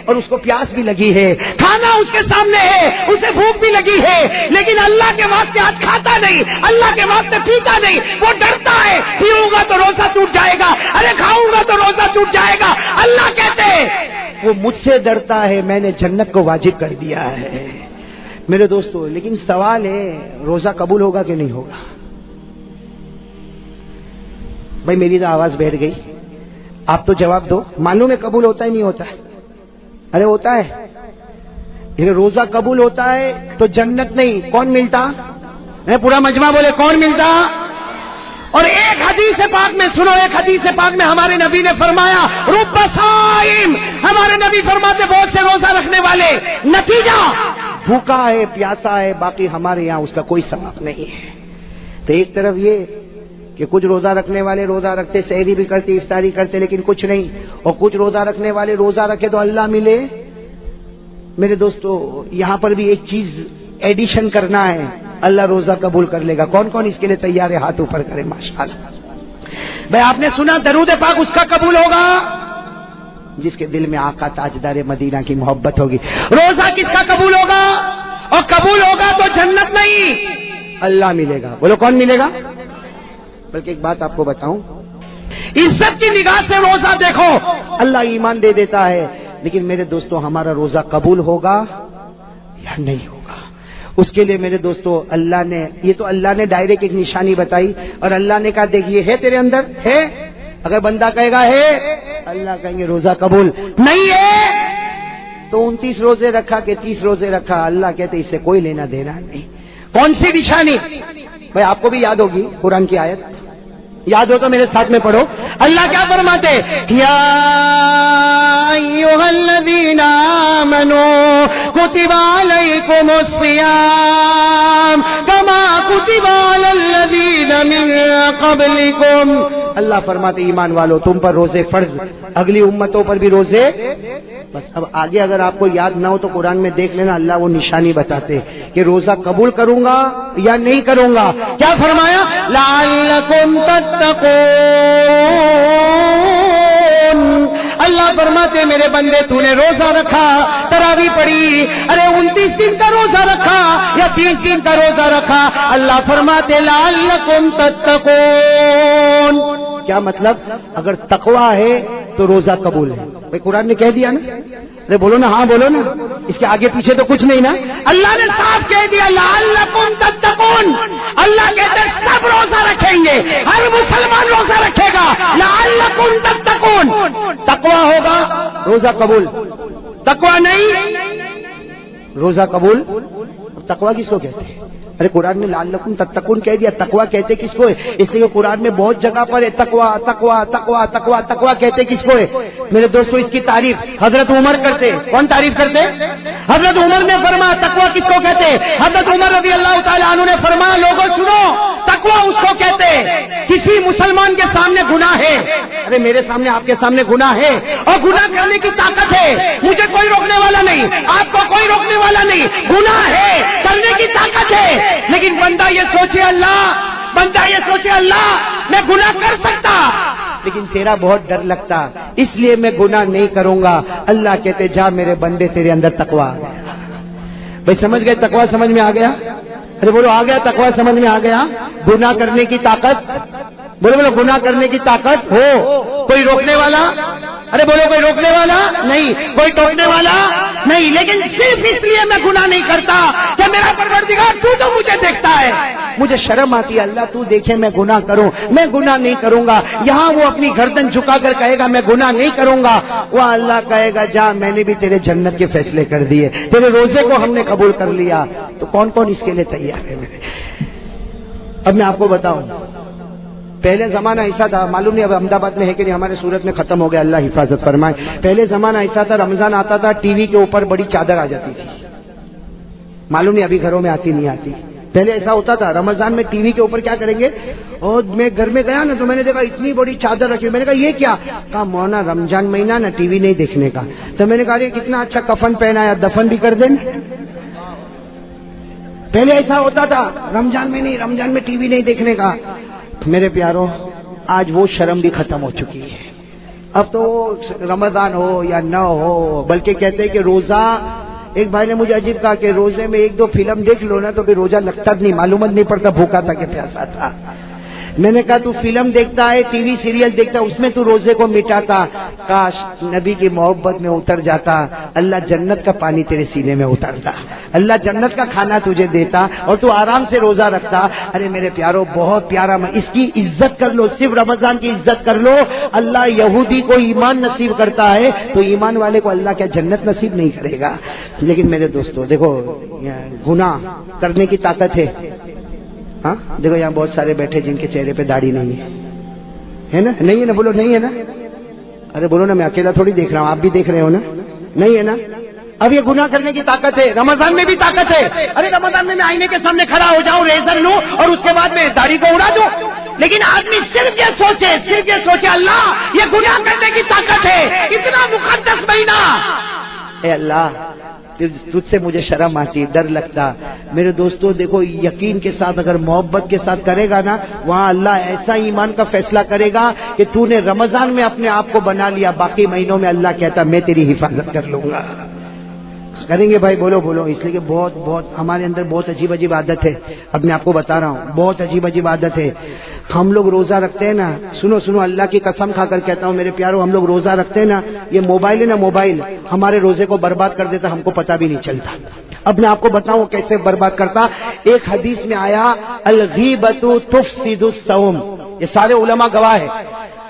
اور اس کو پیاس بھی لگی ہے، کھانا اس کے سامنے ہے، اسے بھوک بھی لگی ہے، لیکن اللہ کے واسطے آج کھاتا نہیں، اللہ کے واسطے پیتا نہیں، وہ ڈرتا ہے پیوں گا تو روزہ ٹوٹ جائے گا، ارے کھاؤں گا تو روزہ ٹوٹ جائے گا۔ اللہ کہتے وہ مجھ سے ڈرتا ہے، میں نے جنت کو واجب کر دیا ہے۔ میرے دوستو لیکن سوال ہے روزہ قبول ہوگا کہ نہیں ہوگا؟ بھائی میری تو آواز بیٹھ گئی، آپ تو جواب دو، معلوم ہے قبول ہوتا ہی نہیں ہوتا ہے؟ ارے ہوتا ہے، یہ روزہ قبول ہوتا ہے تو جنت نہیں کون ملتا؟ پورا مجمع بولے کون ملتا؟ اور ایک حدیث پاک میں سنو، ایک حدیث پاک میں ہمارے نبی نے فرمایا رب صائم، ہمارے نبی فرماتے بہت سے روزہ رکھنے والے، نتیجہ بھوکا ہے پیاسا ہے، باقی ہمارے یہاں اس کا کوئی ثواب نہیں ہے۔ تو ایک طرف یہ کہ کچھ روزہ رکھنے والے روزہ رکھتے، سحری بھی کرتے، افطاری کرتے، لیکن کچھ نہیں، اور کچھ روزہ رکھنے والے روزہ رکھے تو اللہ ملے۔ میرے دوستو یہاں پر بھی ایک چیز ایڈیشن کرنا ہے، اللہ روزہ قبول کر لے گا۔ کون کون اس کے لیے تیار ہے؟ ہاتھ اوپر کرے ماشاءاللہ۔ بھائی آپ نے سنا درود پاک اس کا قبول ہوگا جس کے دل میں آقا تاجدار مدینہ کی محبت ہوگی۔ روزہ کس کا قبول ہوگا؟ اور قبول ہوگا تو جنت نہیں اللہ ملے گا۔ بولو کون ملے گا؟ بلکہ ایک بات آپ کو بتاؤں، عزت کی نگاہ سے روزہ دیکھو، اللہ ایمان دے دیتا ہے، لیکن میرے دوستو ہمارا روزہ قبول ہوگا یا نہیں ہوگا؟ اس کے لیے میرے دوستو اللہ نے یہ تو اللہ نے ڈائریکٹ ایک نشانی بتائی، اور اللہ نے کہا دیکھ یہ ہے تیرے اندر ہے، اگر بندہ کہے گا ہے، اللہ کہیں گے روزہ قبول، نہیں ہے تو 29 روزے رکھا کہ 30 روزے رکھا، اللہ کہتے اس سے کوئی لینا دینا نہیں۔ کون سی نشانی؟ بھائی آپ کو بھی یاد ہوگی قرآن کی آیت, یاد ہو تو میرے ساتھ میں پڑھو. اللہ کیا فرماتے, یا ایھا الذین آمنوا کتب علیکم الصیام کما کتب علی الذین من قبلکم. اللہ فرماتے ایمان والو تم پر روزے فرض, اگلی امتوں پر بھی روزے. بس اب آگے اگر آپ کو یاد نہ ہو تو قرآن میں دیکھ لینا, اللہ وہ نشانی بتاتے کہ روزہ قبول کروں گا یا نہیں کروں گا. کیا فرمایا, لعلکم تتقون. اللہ فرماتے میرے بندے تو نے روزہ رکھا, تراویح پڑھی, ارے 29 دن کا روزہ رکھا یا 30 دن کا روزہ رکھا, اللہ فرماتے لعلکم تتقون. کیا مطلب, اگر تقویٰ ہے تو روزہ قبول ہے. بھائی قرآن نے کہہ دیا نا, ارے بولو نا, ہاں بولو نا, اس کے آگے پیچھے تو کچھ نہیں نا. اللہ نے صاف کہہ دیا لعلکم تتقون. اللہ کہتے سب روزہ رکھیں گے, ہر مسلمان روزہ رکھے گا, لعلکم تتقون. تقویٰ ہوگا روزہ قبول, تقویٰ نہیں روزہ قبول. تقویٰ کس کو کہتے ہیں؟ ارے قرآن میں لعلکم تتقون کہہ دیا, تقویٰ کہتے کس کو ہے؟ اس لیے قرآن میں بہت جگہ پر ہے تقویٰ تقویٰ تقویٰ تقویٰ. تقویٰ کہتے کس کو ہے میرے دوستوں؟ اس کی تعریف حضرت عمر کرتے. کون تعریف کرتے؟ حضرت عمر نے فرمایا تقویٰ کس کو کہتے. حضرت عمر رضی اللہ تعالیٰ عنہ نے فرمایا لوگوں سنو, تقویٰ اس کو کہتے کسی مسلمان کے سامنے گناہ ہے, ارے میرے سامنے آپ کے سامنے گناہ ہے اور گناہ کرنے کی طاقت ہے, مجھے کوئی روکنے والا نہیں, آپ کو کوئی روکنے والا نہیں, گناہ ہے کرنے کی طاقت ہے, لیکن بندہ یہ سوچے اللہ میں گناہ کر سکتا لیکن تیرا بہت ڈر لگتا اس لیے میں گناہ نہیں کروں گا. اللہ کہتے جا میرے بندے تیرے اندر تقویٰ آ گیا. بھائی سمجھ گئے تقویٰ سمجھ میں آ گیا؟ ارے بولو آ گیا تقویٰ سمجھ میں آ گیا. گناہ کرنے کی طاقت, بولو گناہ کرنے کی طاقت ہو, کوئی روکنے والا, ارے بولو کوئی روکنے والا نہیں, کوئی ٹوکنے والا نہیں, لیکن صرف اس لیے میں گناہ نہیں کرتا کہ میرا پروردگار تو مجھے دیکھتا ہے, مجھے شرم آتی ہے اللہ تو دیکھے میں گناہ کروں, میں گناہ نہیں کروں گا. یہاں وہ اپنی گردن جھکا کر کہے گا میں گناہ نہیں کروں گا, وہ اللہ کہے گا جا میں نے بھی تیرے جنت کے فیصلے کر دیے, تیرے روزے کو ہم نے قبول کر لیا. تو کون کون اس کے لیے تیار ہے؟ اب میں آپ کو بتاؤں, پہلے زمانہ ایسا تھا, معلوم نہیں اب احمد آباد میں ہے کہ نہیں, ہمارے صورت میں ختم ہو گیا, اللہ حفاظت فرمائے. پہلے زمانہ ایسا تھا, رمضان آتا تھا ٹی وی کے اوپر بڑی چادر آ جاتی تھی, معلوم نہیں ابھی گھروں میں آتی نہیں آتی. پہلے ایسا ہوتا تھا رمضان میں ٹی وی کے اوپر کیا کریں گے, اور میں گھر میں گیا نا تو میں نے دیکھا اتنی بڑی چادر رکھی, میں نے کہا یہ کیا, کہا مونا رمضان مہینہ نا ٹی وی نہیں دیکھنے کا. تو میں نے کہا کتنا اچھا کفن پہنا ہے, دفن بھی کر دیں. پہلے ایسا ہوتا تھا رمضان میں نہیں, رمضان میں ٹی وی نہیں دیکھنے کا. میرے پیاروں آج وہ شرم بھی ختم ہو چکی ہے. اب تو رمضان ہو یا نہ ہو, بلکہ کہتے ہیں کہ روزہ, ایک بھائی نے مجھے عجیب کہا کہ روزے میں 1-2 فلم دیکھ لو نا تو پھر روزہ لگتا نہیں, معلومات نہیں پڑتا بھوکا تھا کہ پیاسا تھا. میں نے کہا تو فلم دیکھتا ہے, ٹی وی سیریل دیکھتا ہے, اس میں تو روزے کو مٹاتا, کاش نبی کی محبت میں اتر جاتا, اللہ جنت کا پانی تیرے سینے میں اترتا, اللہ جنت کا کھانا تجھے دیتا اور تو آرام سے روزہ رکھتا. ارے میرے پیاروں بہت پیارا, اس کی عزت کر لو, صرف رمضان کی عزت کر لو. اللہ یہودی کو ایمان نصیب کرتا ہے تو ایمان والے کو اللہ کیا جنت نصیب نہیں کرے گا. لیکن میرے دوستو دیکھو, گناہ کرنے کی طاقت ہے. ہاں دیکھو یہاں بہت سارے بیٹھے جن کے چہرے پہ داڑھی نہیں ہے نا, نہیں ہے نا, بولو نہیں ہے نا. ارے بولو نا, میں اکیلا تھوڑی دیکھ رہا ہوں, آپ بھی دیکھ رہے ہو نا, نہیں ہے نا. اب یہ گناہ کرنے کی طاقت ہے, رمضان میں بھی طاقت ہے. ارے رمضان میں آئینے کے سامنے کھڑا ہو جاؤں, ریزر لوں اور اس کے بعد میں داڑھی کو اڑا دوں. لیکن آدمی صرف یہ سوچے اللہ یہ گناہ کرنے کی طاقت ہے, اتنا مقدس مہینہ. اے اللہ تجھ سے مجھے شرم آتی, ڈر لگتا. میرے دوستو دیکھو, یقین کے ساتھ اگر محبت کے ساتھ کرے گا نا, وہاں اللہ ایسا ایمان کا فیصلہ کرے گا کہ تو نے رمضان میں اپنے آپ کو بنا لیا, باقی مہینوں میں اللہ کہتا میں تیری حفاظت کر لوں گا. کریں گے بھائی, بولو. اس لیے کہ بہت ہمارے اندر بہت عجیب عادت ہے. اب میں آپ کو بتا رہا ہوں, بہت عجیب عادت ہے. ہم لوگ روزہ رکھتے ہیں نا, سنو اللہ کی قسم کھا کر کہتا ہوں میرے پیاروں, ہم لوگ روزہ رکھتے ہیں نا, یہ موبائل ہے نا, موبائل ہمارے روزے کو برباد کر دیتا, ہم کو پتہ بھی نہیں چلتا. اب میں آپ کو بتاؤں کیسے برباد کرتا. ایک حدیث میں آیا الغیبۃ تفسد الصوم, یہ سارے علماء گواہ ہیں.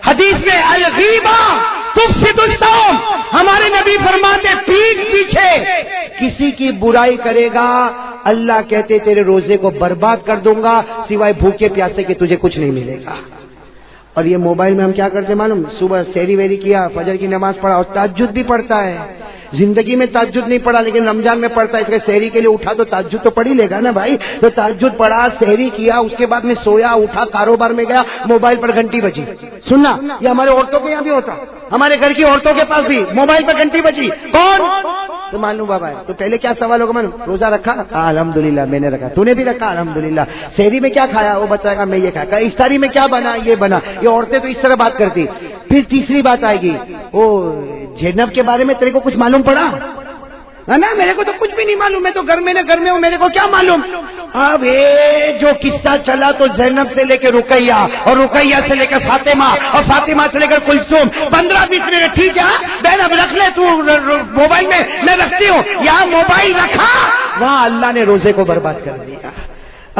حدیث میں الغیبہ تفسد الصوم, ہمارے نبی فرماتے پیٹھ پیچھے کسی کی برائی کرے گا اللہ کہتے تیرے روزے کو برباد کر دوں گا سوائے بھوکے پیاسے کے تجھے کچھ نہیں ملے گا. اور یہ موبائل میں ہم کیا کرتے معلوم؟ صبح سحری ویری کیا، فجر کی نماز پڑھا اور تہجد بھی پڑھتا ہے. زندگی میں تہجد نہیں پڑھا لیکن رمضان میں پڑھتا ہے، اس کے سحری کے لیے اٹھا تو تہجد تو پڑھ ہی لے گا نا بھائی. تو تہجد پڑھا، سحری کیا، اس کے بعد میں سویا، اٹھا، کاروبار میں گیا، موبائل پر گھنٹی بجی. سننا یہ ہمارے عورتوں کے یہاں بھی ہوتا، ہمارے گھر کی عورتوں کے پاس بھی موبائل پر گھنٹی بجی. کون؟ تو معلوم بابا ہے. تو پہلے کیا سوال ہوگا معلوم؟ روزہ رکھا؟ الحمدللہ میں نے رکھا. تو نے بھی رکھا؟ الحمدللہ. سحری میں کیا کھایا؟ وہ بتائے گا میں یہ کھایا. افطاری میں کیا بنا؟ یہ بنا. یہ عورتیں تو اس طرح بات کرتی. پھر تیسری بات آئے گی، وہ زینب کے بارے میں تیرے کو کچھ معلوم پڑا؟ نا میرے کو تو کچھ بھی نہیں معلوم، میں تو گھر میں ہوں، میرے کو کیا معلوم. اب جو قصہ چلا تو زینب سے لے کے رقیہ اور رقیہ سے لے کر فاطمہ اور فاطمہ سے لے کر کلثوم 15-20 منٹ. ٹھیک ہے بہن اب رکھ لے تو موبائل میں رکھتی ہوں. یہاں موبائل رکھا وہاں اللہ نے روزے کو برباد کر دیا.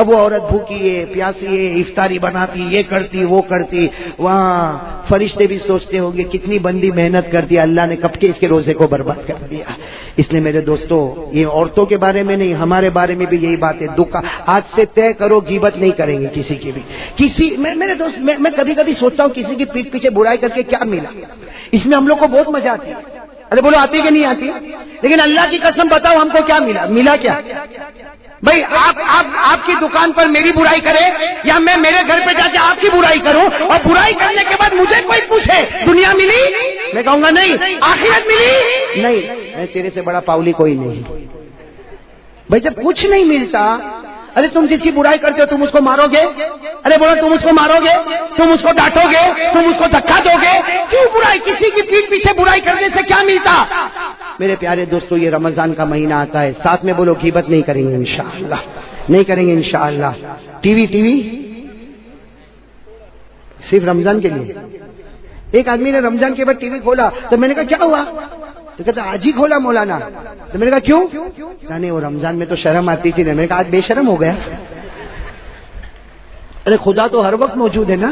اب وہ عورت بھوکی ہے، پیاسی ہے، افطاری بناتی، یہ کرتی وہ کرتی. وہاں فرشتے بھی سوچتے ہوں گے کتنی بندی محنت کرتی، اللہ نے کب کے اس کے روزے کو برباد کر دیا. اس لیے میرے دوستو یہ عورتوں کے بارے میں نہیں، ہمارے بارے میں بھی یہی بات ہے. دکھ آج سے طے کرو غیبت نہیں کریں گے کسی کی بھی. میرے دوست میں کبھی کبھی سوچتا ہوں کسی کی پیٹھ پیچھے برائی کر کے کیا ملا. اس میں ہم لوگ کو بہت مزہ آتی ہے. ارے بولو آتی کہ نہیں آتی؟ لیکن اللہ کی قسم بتاؤ ہم کو کیا ملا کیا؟ بھائی آپ کی دکان پر میری برائی کرے یا میں میرے گھر پہ جا کے آپ کی برائی کروں اور برائی کرنے کے بعد مجھے کوئی پوچھے دنیا ملی؟ میں کہوں گا نہیں. آخرت ملی؟ نہیں. میں تیرے سے بڑا پاؤلی کوئی نہیں. بھائی جب کچھ نہیں ملتا، ارے تم جس کی برائی کرتے ہو تم اس کو مارو گے؟ ارے بولو تم اس کو مارو گے؟ تم اس کو ڈانٹو گے؟ تم اس کو دھکا دو گے؟ کیوں برائی؟ کسی کی پیٹھ پیچھے برائی کرنے سے کیا ملتا؟ میرے پیارے دوستو یہ رمضان کا مہینہ آتا ہے، ساتھ میں بولو غیبت نہیں کریں گے انشاءاللہ، نہیں کریں گے انشاءاللہ. ٹی وی صرف رمضان کے لیے. ایک آدمی نے رمضان کے بعد ٹی وی کھولا تو میں نے کہا کیا ہوا؟ تو کہتا آج ہی کھولا مولانا. تو میں نے کہا کیوں؟ نہیں وہ رمضان میں تو شرم آتی تھی. میں نے کہا آج بے شرم ہو گیا. ارے خدا تو ہر وقت موجود ہے نا.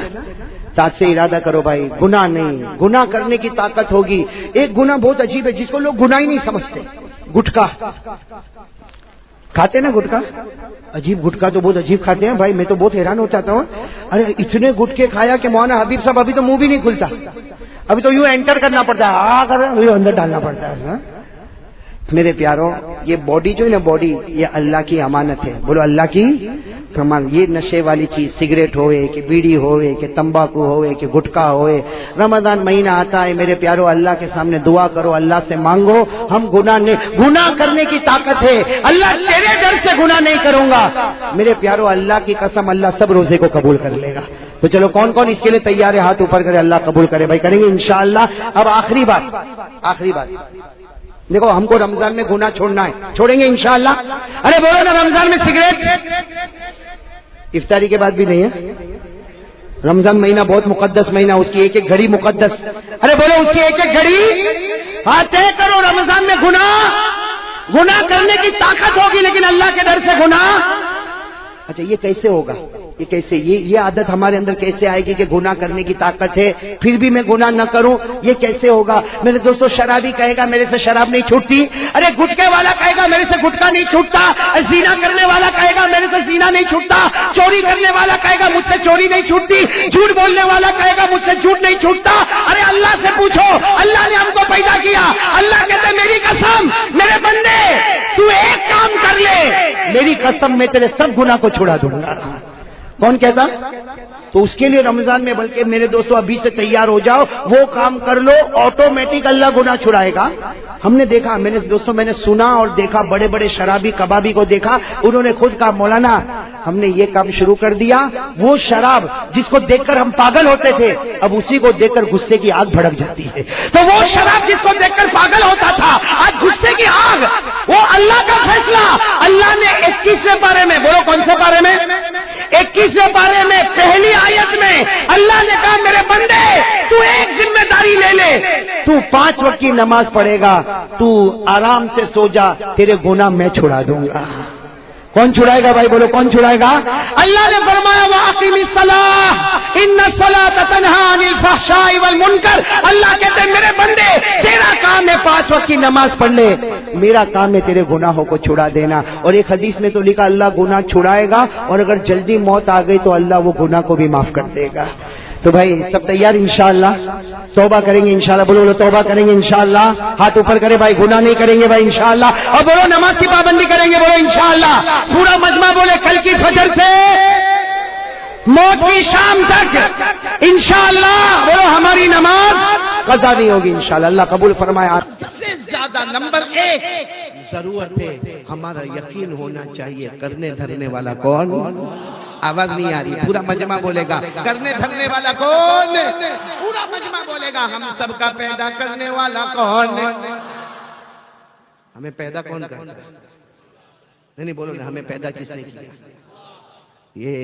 تاج سے ارادہ کرو بھائی، گناہ نہیں، گناہ کرنے کی طاقت ہوگی. ایک گناہ بہت عجیب ہے جس کو لوگ گناہ ہی نہیں سمجھتے. گٹکا کھاتے نا، گٹکا عجیب، گٹکا تو بہت عجیب کھاتے ہیں بھائی. میں تو بہت حیران ہو جاتا ہوں. ارے اتنے گٹکے کھایا کہ مولانا حبیب صاحب ابھی تو منہ بھی نہیں کھلتا، ابھی تو یوں انٹر کرنا پڑتا ہے، اندر ڈالنا پڑتا ہے. میرے پیاروں یہ باڈی جو ہے نا، باڈی یہ اللہ کی امانت ہے. بولو اللہ کی کمال. یہ نشے والی چیز سگریٹ ہوئے کہ بیڑی ہوئے کہ تمباکو ہوئے کہ گٹکا ہوئے، رمضان مہینہ آتا ہے میرے پیاروں اللہ کے سامنے دعا کرو، اللہ سے مانگو. ہم گناہ کرنے کی طاقت ہے. اللہ تیرے ڈر سے گناہ نہیں کروں گا. میرے پیاروں اللہ کی قسم اللہ سب روزے کو قبول کر لے گا. تو چلو کون کون اس کے لیے تیار ہے؟ ہاتھ اوپر کرے. اللہ قبول کرے بھائی، کریں گے انشاءاللہ. اب آخری بات دیکھو، ہم کو رمضان میں گناہ چھوڑنا ہے، چھوڑیں گے انشاءاللہ. ارے بولو نا رمضان میں سگریٹ افطاری کے بعد بھی نہیں ہے. رمضان مہینہ بہت مقدس مہینہ، اس کی ایک ایک گھڑی مقدس. ارے بولو اس کی ایک ایک گھڑی. ہاں طے کرو رمضان میں گناہ کرنے کی طاقت ہوگی لیکن اللہ کے ڈر سے گناہ. اچھا یہ کیسے ہوگا؟ یہ کیسے یہ عادت ہمارے اندر کیسے آئے گی کہ گناہ کرنے کی طاقت ہے پھر بھی میں گناہ نہ کروں؟ یہ کیسے ہوگا؟ میرے دوستو شرابی کہے گا میرے سے شراب نہیں چھوٹتی. ارے گٹکے والا کہے گا میرے سے گٹکا نہیں چھوٹتا. زنا کرنے والا کہے گا میرے سے زنا نہیں چھوٹتا. چوری کرنے والا کہے گا مجھ سے چوری نہیں چھوٹتی. جھوٹ بولنے والا کہے گا مجھ سے جھوٹ نہیں چھوٹتا. ارے اللہ سے پوچھو، اللہ نے ہم کو پیدا کیا. اللہ کہتے میری قسم میرے بندے تو ایک کام کر لے، میری قسم میں تیرے سب گناہ کو چھڑا دوں گا. کون کہتا؟ تو اس کے لیے رمضان میں بلکہ میرے دوستو ابھی سے تیار ہو جاؤ، وہ کام کر لو، آٹومیٹک اللہ گناہ چھڑائے گا. ہم نے دیکھا میں نے سنا اور دیکھا، بڑے بڑے شرابی کبابی کو دیکھا، انہوں نے خود کہا مولانا ہم نے یہ کام شروع کر دیا. وہ شراب جس کو دیکھ کر ہم پاگل ہوتے تھے اب اسی کو دیکھ کر غصے کی آگ بھڑک جاتی ہے. تو وہ شراب جس کو دیکھ کر پاگل ہوتا تھا آج غصے کی آگ. وہ اللہ کا فیصلہ. اللہ نے 21ویں پارے میں، بولو کون سے پارے میں؟ 21ویں پارے میں پہلی آیت میں اللہ نے کہا میرے بندے تو ایک ذمہ داری لے لے، تو 5 وقت کی نماز پڑھے گا، تو آرام سے سو جا، تیرے گناہ میں چھڑا دوں گا. کون چھڑائے گا بھائی بولو کون چھڑائے گا؟ اللہ نے فرمایا وَأَقِمِ الصَّلَاةَ إِنَّ الصَّلَاةَ تَنْهَىٰ عَنِ الْفَحْشَاءِ وَالْمُنكَرِ۔ اللہ کہتے ہیں میرے بندے تیرا کام ہے 5 وقت کی نماز پڑھ لے، میرا کام ہے تیرے گناہوں کو چھڑا دینا۔ اور ایک حدیث میں تو لکھا اللہ گناہ چھڑائے گا، اور اگر جلدی موت آ گئی تو اللہ وہ گناہ کو بھی معاف کر دے گا۔ تو بھائی سب تیار انشاءاللہ؟ توبہ کریں گے انشاءاللہ، بولو توبہ کریں گے انشاءاللہ، ہاتھ اوپر کرے بھائی، گناہ نہیں کریں گے بھائی انشاءاللہ، اور بولو نماز کی پابندی کریں گے، بولو انشاءاللہ۔ پورا مجمع بولے کل کی فجر سے موت کی شام تک انشاءاللہ بولو ہماری نماز قضا نہیں ہوگی انشاءاللہ، اللہ قبول فرمائے۔ سب سے زیادہ نمبر 1 ضرورت ہے ہمارا یقین ہونا چاہیے کرنے دھرنے والا کون؟ آواز نہیں آ رہی، پورا مجمع بولے گا کرنے دھرنے والا کون؟ پورا مجمع بولے گا ہم سب کا پیدا کرنے والا کون؟ ہمیں پیدا کون کرتا ہے؟ نہیں بولو نا، ہمیں پیدا کس نے کیا؟ یہ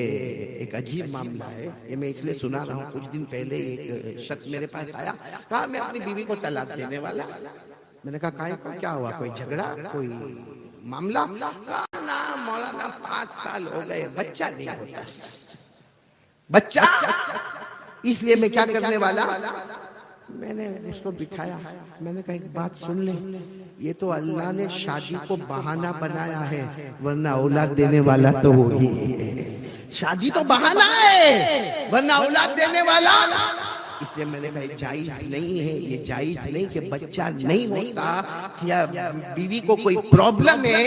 ایک عجیب معاملہ ہے، یہ میں اس لیے سنا رہا ہوں۔ کچھ دن پہلے ایک شخص میرے پاس آیا، کہا میں اپنی بیوی کو طلاق دینے والا۔ میں نے کہا کیا ہوا، کوئی جھگڑا کوئی معاملہ؟ کہا نا مولانا 5 سال ہو گئے بچہ نہیں ہوتا، بچہ اس لیے میں کیا کرنے والا۔ میں نے اس کو بٹھایا، میں نے کہا ایک بات سن لے، یہ تو اللہ نے شادی کو بہانہ بنایا ہے، ورنہ اولاد دینے والا تو وہی ہے۔ شادی تو بہانہ ہے ورنہ اولاد دینے والا۔ اس لیے میں نے کہا یہ جائز نہیں ہے، یہ جائز نہیں کہ بچہ نہیں ہوتا یا بیوی کو کوئی پرابلم ہے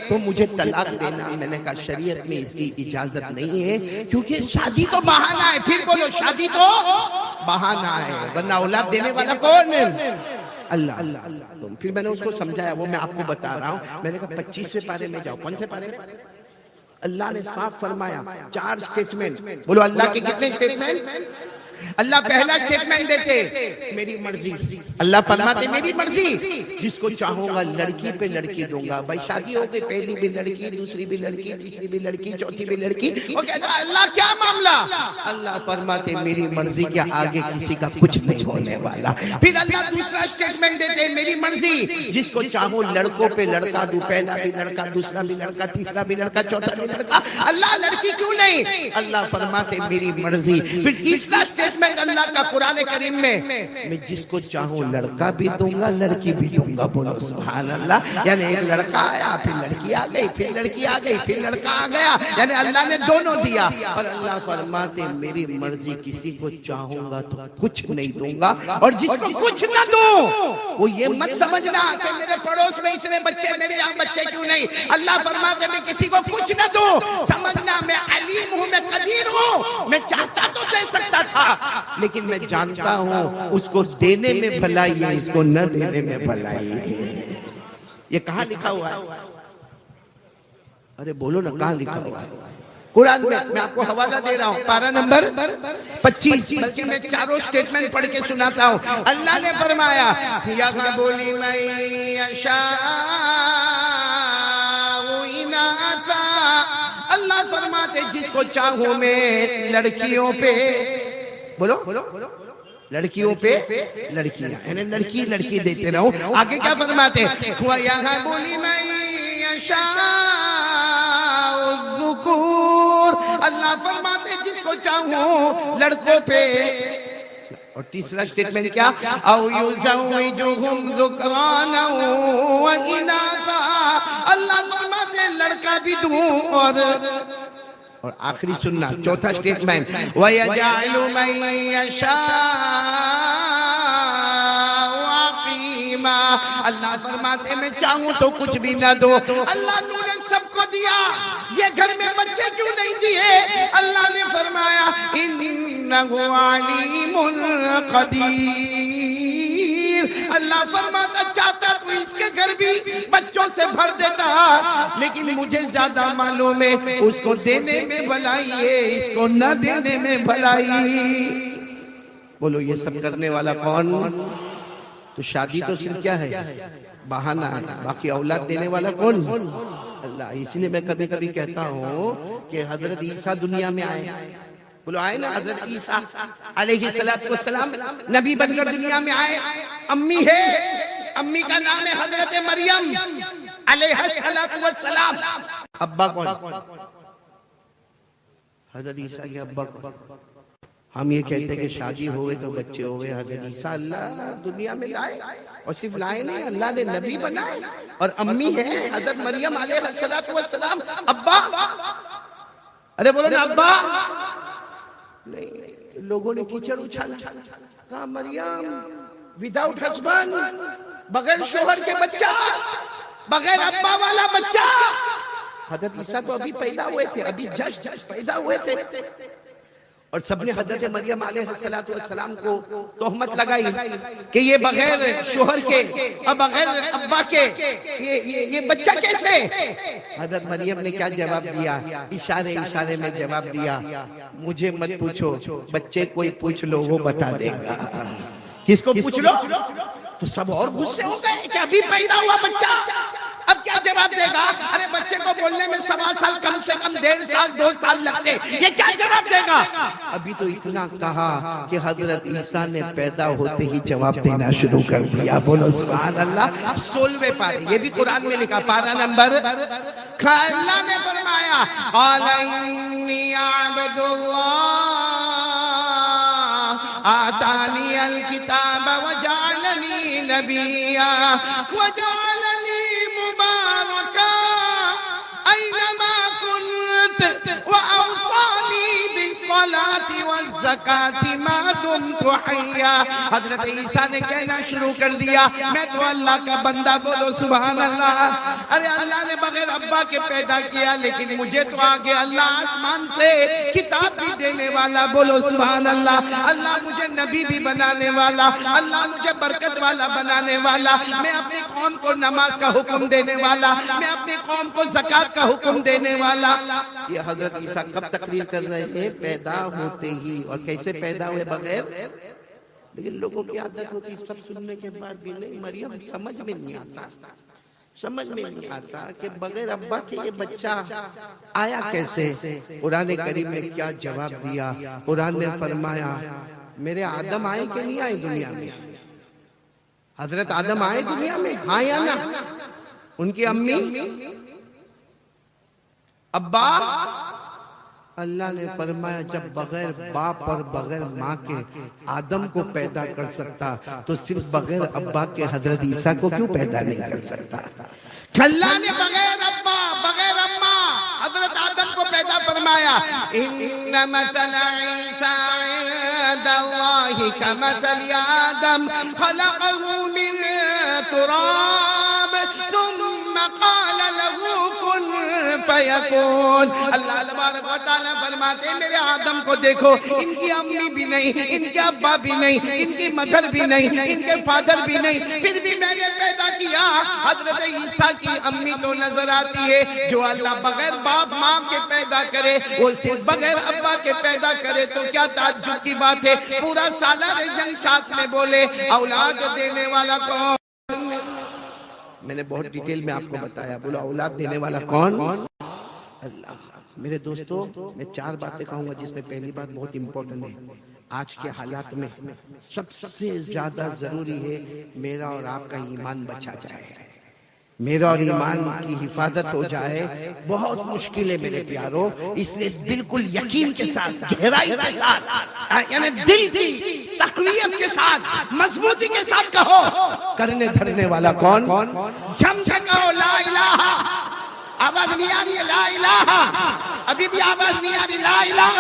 تو مجھے طلاق دینا۔ میں نے کہا شریعت میں اس کی اجازت نہیں ہے، کیونکہ شادی تو بہانہ ہے۔ پھر بولو شادی تو بہانہ ہے ورنہ اولاد دینے والا کون؟ اللہ۔ پھر میں نے اس کو سمجھایا، وہ میں آپ کو بتا رہا ہوں۔ میں نے کہا 25ویں پارے میں جاؤ۔ کون سے پارے میں؟ اللہ نے صاف فرمایا 4 سٹیٹمنٹ۔ بولو اللہ کے کتنے سٹیٹمنٹ؟ اللہ پہلا سٹیٹمنٹ دیتے میری مرضی، اللہ فرماتے میری مرضی، جس کو چاہوں گا لڑکی پہ لڑکی دوں گا۔ بھائی شادی ہو گئی، پہلی بھی لڑکی، دوسری بھی لڑکی، تیسری بھی لڑکی، چوتھی بھی لڑکی۔ وہ کہتا اللہ کیا معاملہ؟ اللہ فرماتے میری مرضی کے آگے کسی کا کچھ نہیں ہونے والا۔ پھر اللہ دوسرا سٹیٹمنٹ دیتے میری مرضی، جس کو چاہوں لڑکوں پہ لڑکا دوں، پہلا بھی لڑکا، دوسرا بھی لڑکا، تیسرا بھی لڑکا، چوتھا بھی لڑکا۔ اللہ لڑکی کیوں نہیں؟ اللہ فرماتے میری مرضی۔ پھر تیسرا سٹیٹمنٹ اللہ کا قرآن کریم میں جس کو چاہوں لڑکا بھی دوں گا، لڑکی بھی دوں گا۔ بولو سبحان اللہ۔ یعنی ایک لڑکا آیا، پھر لڑکی آ گئی، پھر لڑکی آ گئی، پھر لڑکا آ گیا، یعنی اللہ نے دونوں دیا۔ اور اللہ فرماتے میری مرضی، کسی کو چاہوں گا تو کچھ نہیں دوں گا، اور جس کو کچھ نہ دوں وہ یہ مت سمجھنا کہ میرے پڑوس میں اتنے بچے، میرے یہاں بچے کیوں نہیں۔ اللہ فرماتے میں کسی کو کچھ نہ دوں، سمجھنا میں علیم ہوں، میں قدیر ہوں، میں چاہتا تو دے سکتا تھا، لیکن میں جانتا ہوں اس کو دینے میں بھلائی ہے، اس کو نہ دینے میں بھلائی ہے۔ یہ کہاں لکھا ہوا ہے؟ ارے بولو نا، کہاں لکھا ہوا ہے؟ قرآن میں آپ کو حوالہ دے رہا ہوں، پارہ نمبر 25، بلکہ میں چاروں سٹیٹمنٹ پڑھ کے سناتا ہوں۔ اللہ نے فرمایا یَغَبُ لِمَن یَشَاءُ إِنَاثًا، اللہ فرماتے جس کو چاہوں میں لڑکیوں پہ، بولو لڑکیوں پہ لڑکیاں، یعنی لڑکی لڑکی دیتے رہو۔ آگے کیا فرماتے وَيَهَبُ لِمَن يَشَاءُ الذُّكُورَ، اللہ فرماتے جس کو چاہوں لڑکوں پہ۔ اور تیسرا سٹیٹمنٹ کیا؟ أَوْ يُزَوِّجُهُمْ ذُكْرَانًا وَإِنَاثًا، اللہ فرماتے لڑکا بھی دوں اور آخری سننا چوتھا سٹیٹمنٹ وَيَجْعَلُ مَن يَشَاءُ عَقِيمًا، اللہ فرماتے میں چاہوں تو کچھ بھی نہ دو۔ اللہ تو نے سب کو دیا، یہ گھر میں بچے کیوں نہیں دیے؟ اللہ نے فرمایا إِنَّهُ عَلِيمٌ قَدِيرٌ، اللہ فرماتا چاہتا تو اس کے گھر بھی بچوں سے بھر دیتا، لیکن مجھے زیادہ معلوم ہے اس کو دینے میں بھلائی ہے، اس کو نہ دینے میں بھلائی۔ بولو یہ سب کرنے والا کون؟ تو شادی تو صرف کیا ہے؟ بہانہ ہے، باقی اولاد دینے والا کون؟ اللہ۔ اس لیے میں کبھی کبھی کہتا ہوں کہ حضرت عیسیٰ دنیا میں آئے، بولو آئے نا، حضرت عیسیٰ علیہ السلام نبی بن کر دنیا میں آئے، امی ہے، امی کا نام ہے حضرت مریم علیہ السلام۔ ابا کون؟ حضرت عیسیٰ کے ابا کون؟ ہم یہ کہتے ہیں کہ شادی ہوئے تو بچے ہوئے. حضرت عیسیٰ اللہ دنیا میں لائے اور صرف لائے نہیں, اللہ نے نبی بنائے اور امی ہے حضرت مریم علیہ السلام. ابا, ارے بولو نا ابا. نہیں, لوگوں نے کیچڑ اچھالا, کہا مریم وداؤٹ ہسبینڈ, بغیر شوہر کے بچہ, بغیر ابا والا بچہ. حضرت عیسیٰ تو ابھی پیدا ہوئے تھے, ابھی جسٹ پیدا ہوئے تھے, اور سب نے حضرت مریم علیہ السلام کو تہمت لگائی کہ یہ بغیر شوہر کے اور بغیر ابا کے یہ بچہ کیسے. حضرت مریم نے کیا جواب دیا؟ اشارے میں جواب دیا, مجھے مت پوچھو, بچے کوئی پوچھ لو وہ بتا دے گا. کس کو پوچھ لو؟ تو سب اور غصے ہو گئے کہ ابھی پیدا ہوا بچہ, اب کیا جواب دے گا؟ ارے بچے کو بولنے میں 1.25 سال کم سے کم 1.5 سال 2 سال لگتے, یہ کیا جواب دے گا؟ ابھی تو اتنا کہا کہ حضرت عیسیٰ نے پیدا ہوتے ہی جواب دینا شروع کر دیا. بولو سبحان اللہ. 16ویں پارے, یہ بھی قرآن میں لکھا, پارہ نمبر. اللہ نے فرمایا قال انی عبد اللہ آتانی الکتاب وجعلنی نبیا وجعلنی مبارکا اینما کنت واوصانی بالصلاة والزکاة ما دمت حیا. حضرت عیسیٰ نے کہنا شروع کر دیا میں تو اللہ کا بندہ. بولو سبحان اللہ. ارے اللہ نے بغیر ابا کے پیدا کیا, لیکن مجھے تو آگے اللہ آسمان سے کتاب بھی دینے والا. بولو سبحان اللہ. اللہ مجھے نبی بھی بنانے والا, اللہ مجھے برکت والا بنانے والا, میں اپنی قوم کو نماز کا حکم دینے والا, میں اپنی قوم کو زکوٰۃ کا حکم دینے والا. یہ حضرت عیسیٰ کب تقریر کر رہے ہیں؟ پیدا ہوتے ہی. اور کیسے پیدا ہوئے؟ بغیر. لیکن لوگوں کی عادت ہوتی سب سننے کے بعد بھی نہیں, مریم سمجھ میں نہیں آتا کہ بغیر ابا کے یہ بچہ آیا کیسے. قرآن کریم نے کیا جواب دیا؟ قرآن نے فرمایا میرے آدم آئے کہ نہیں آئے دنیا میں؟ حضرت آدم آئے دنیا میں, ہاں یا نا؟ ان کی امی ابا. اللہ نے فرمایا جب بغیر باپ اور بغیر ماں کے آدم کو پیدا کر سکتا تو صرف بغیر ابا کے حضرت عیسیٰ کو کیوں پیدا نہیں کر سکتا؟ اللہ نے بغیر ابا بغیر اما حضرت آدم کو پیدا فرمایا. ان مثل عیسیٰ عند اللہ کمثل آدم خلقه من تراب ثم قال له كن فیکون. اللہ تبارک و تعالیٰ فرماتے ہیں میرے آدم کو دیکھو, ان کی امی بھی نہیں, ان کے ابا بھی نہیں, ان کی مدر بھی نہیں, ان کے فادر بھی نہیں, پھر بھی میں نے پیدا کیا. حضرت عیسیٰ کی امی تو نظر آتی ہے. جو اللہ بغیر باپ ماں کے پیدا کرے وہ صرف بغیر ابا کے پیدا کرے تو کیا تعجب کی بات ہے. پورا سالار جنگ ساتھ میں بولے اولاد دینے والا کون؟ میں نے بہت ڈیٹیل میں آپ کو بتایا. بولو اولاد دینے والا کون؟ اللہ. میرے دوستو میں 4 باتیں کہوں گا جس میں پہلی بات بہت امپورٹنٹ ہے. آج کے حالات میں سب سے زیادہ ضروری ہے میرا اور آپ کا ایمان بچا جائے, میرا اور ایمان کی حفاظت ہو جائے. بہت مشکل ہے میرے پیاروں, اس لیے بالکل یقین کے ساتھ, گہرائی کے ساتھ, یعنی دل کی تقویت کے ساتھ, مضبوطی کے ساتھ کہو کرنے دھرنے والا کون؟ جم سے کہو لا الہ. آواز نہیں آ رہی ہے لا الہ؟ ابھی بھی آواز نہیں آ رہی لا الہ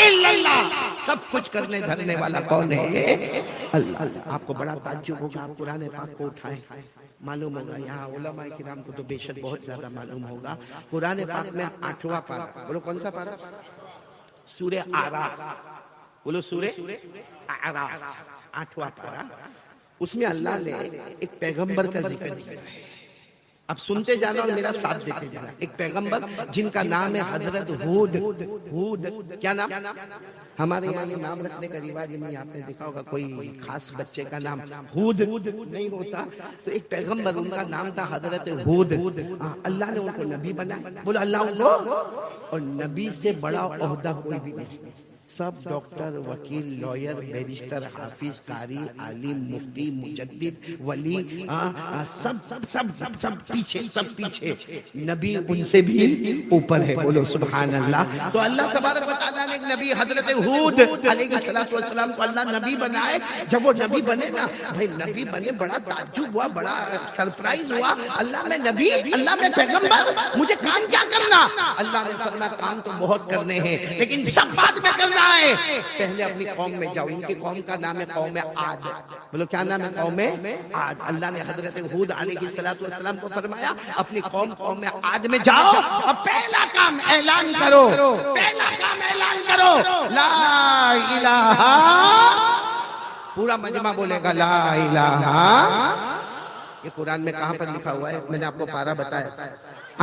الا اللہ. سب کچھ کرنے دھرنے والا کون ہے؟ اللہ. آپ کو بڑا تعجب ہوگا, آپ قرآن پاک کو اٹھائیں, معلوم ہوگا یہاں علماء کرام کو تو بے شک بہت زیادہ معلوم ہوگا. قرآن پاک میں 8واں پارہ, بولو کون سا پارہ؟ سورہ اعراف. بولو سورہ اعراف, 8واں پارہ. اس میں اللہ نے ایک پیغمبر کا ذکر کیا ہے. اب سنتے جانا اور میرا ساتھ دیتے جانا. ایک پیغمبر جن کا نام ہے حضرت ہود. ہود کیا نام؟ ہمارے یہاں یہ نام رکھنے کا رواج نہیں, آپ نے دیکھا ہوگا کوئی خاص بچے کا نام ہود نہیں ہوتا. تو ایک پیغمبر ان کا نام تھا حضرت ہود. اللہ نے ان کو نبی بنایا. بولو اللہ ان کو, اور نبی سے بڑا عہدہ کوئی بھی نہیں. سب ڈاکٹر، وکیل، لائر، بیرسٹر، حافظ، قاری، عالم، مفتی، مجدد، ولی، سب سب سب سب سب پیچھے، سب پیچھے. نبی ان سے بھی اوپر ہے. بولو سبحان اللہ. تو اللہ تبارک و تعالیٰ نے ایک نبی حضرت ہود علیہ السلام کو اللہ نبی بنائے. جب وہ نبی بنے نا بھائی، نبی بنے بڑا تعجب ہوا، بڑا سرپرائز ہوا. اللہ میں نبی، اللہ میں پیغمبر، مجھے کام کیا کرنا؟ اللہ نے فرمایا کام تو بہت کرنے ہیں لیکن سب بعد میں کرنا ہے. پہلے اپنی قوم میں جاؤ. ان کی قوم کا نام ہے قوم عاد. بولو کیا نام ہے؟ قوم عاد. اللہ نے حضرت ہود علیہ السلام کو فرمایا اپنی قوم عاد میں جاؤ اور پہلا کام اعلان کرو، پہلا کام اعلان کرو لا الہ. پورا مجمع بولے گا لا الہ. یہ قرآن میں کہاں پر لکھا ہوا ہے؟ میں نے آپ کو پارہ بتایا،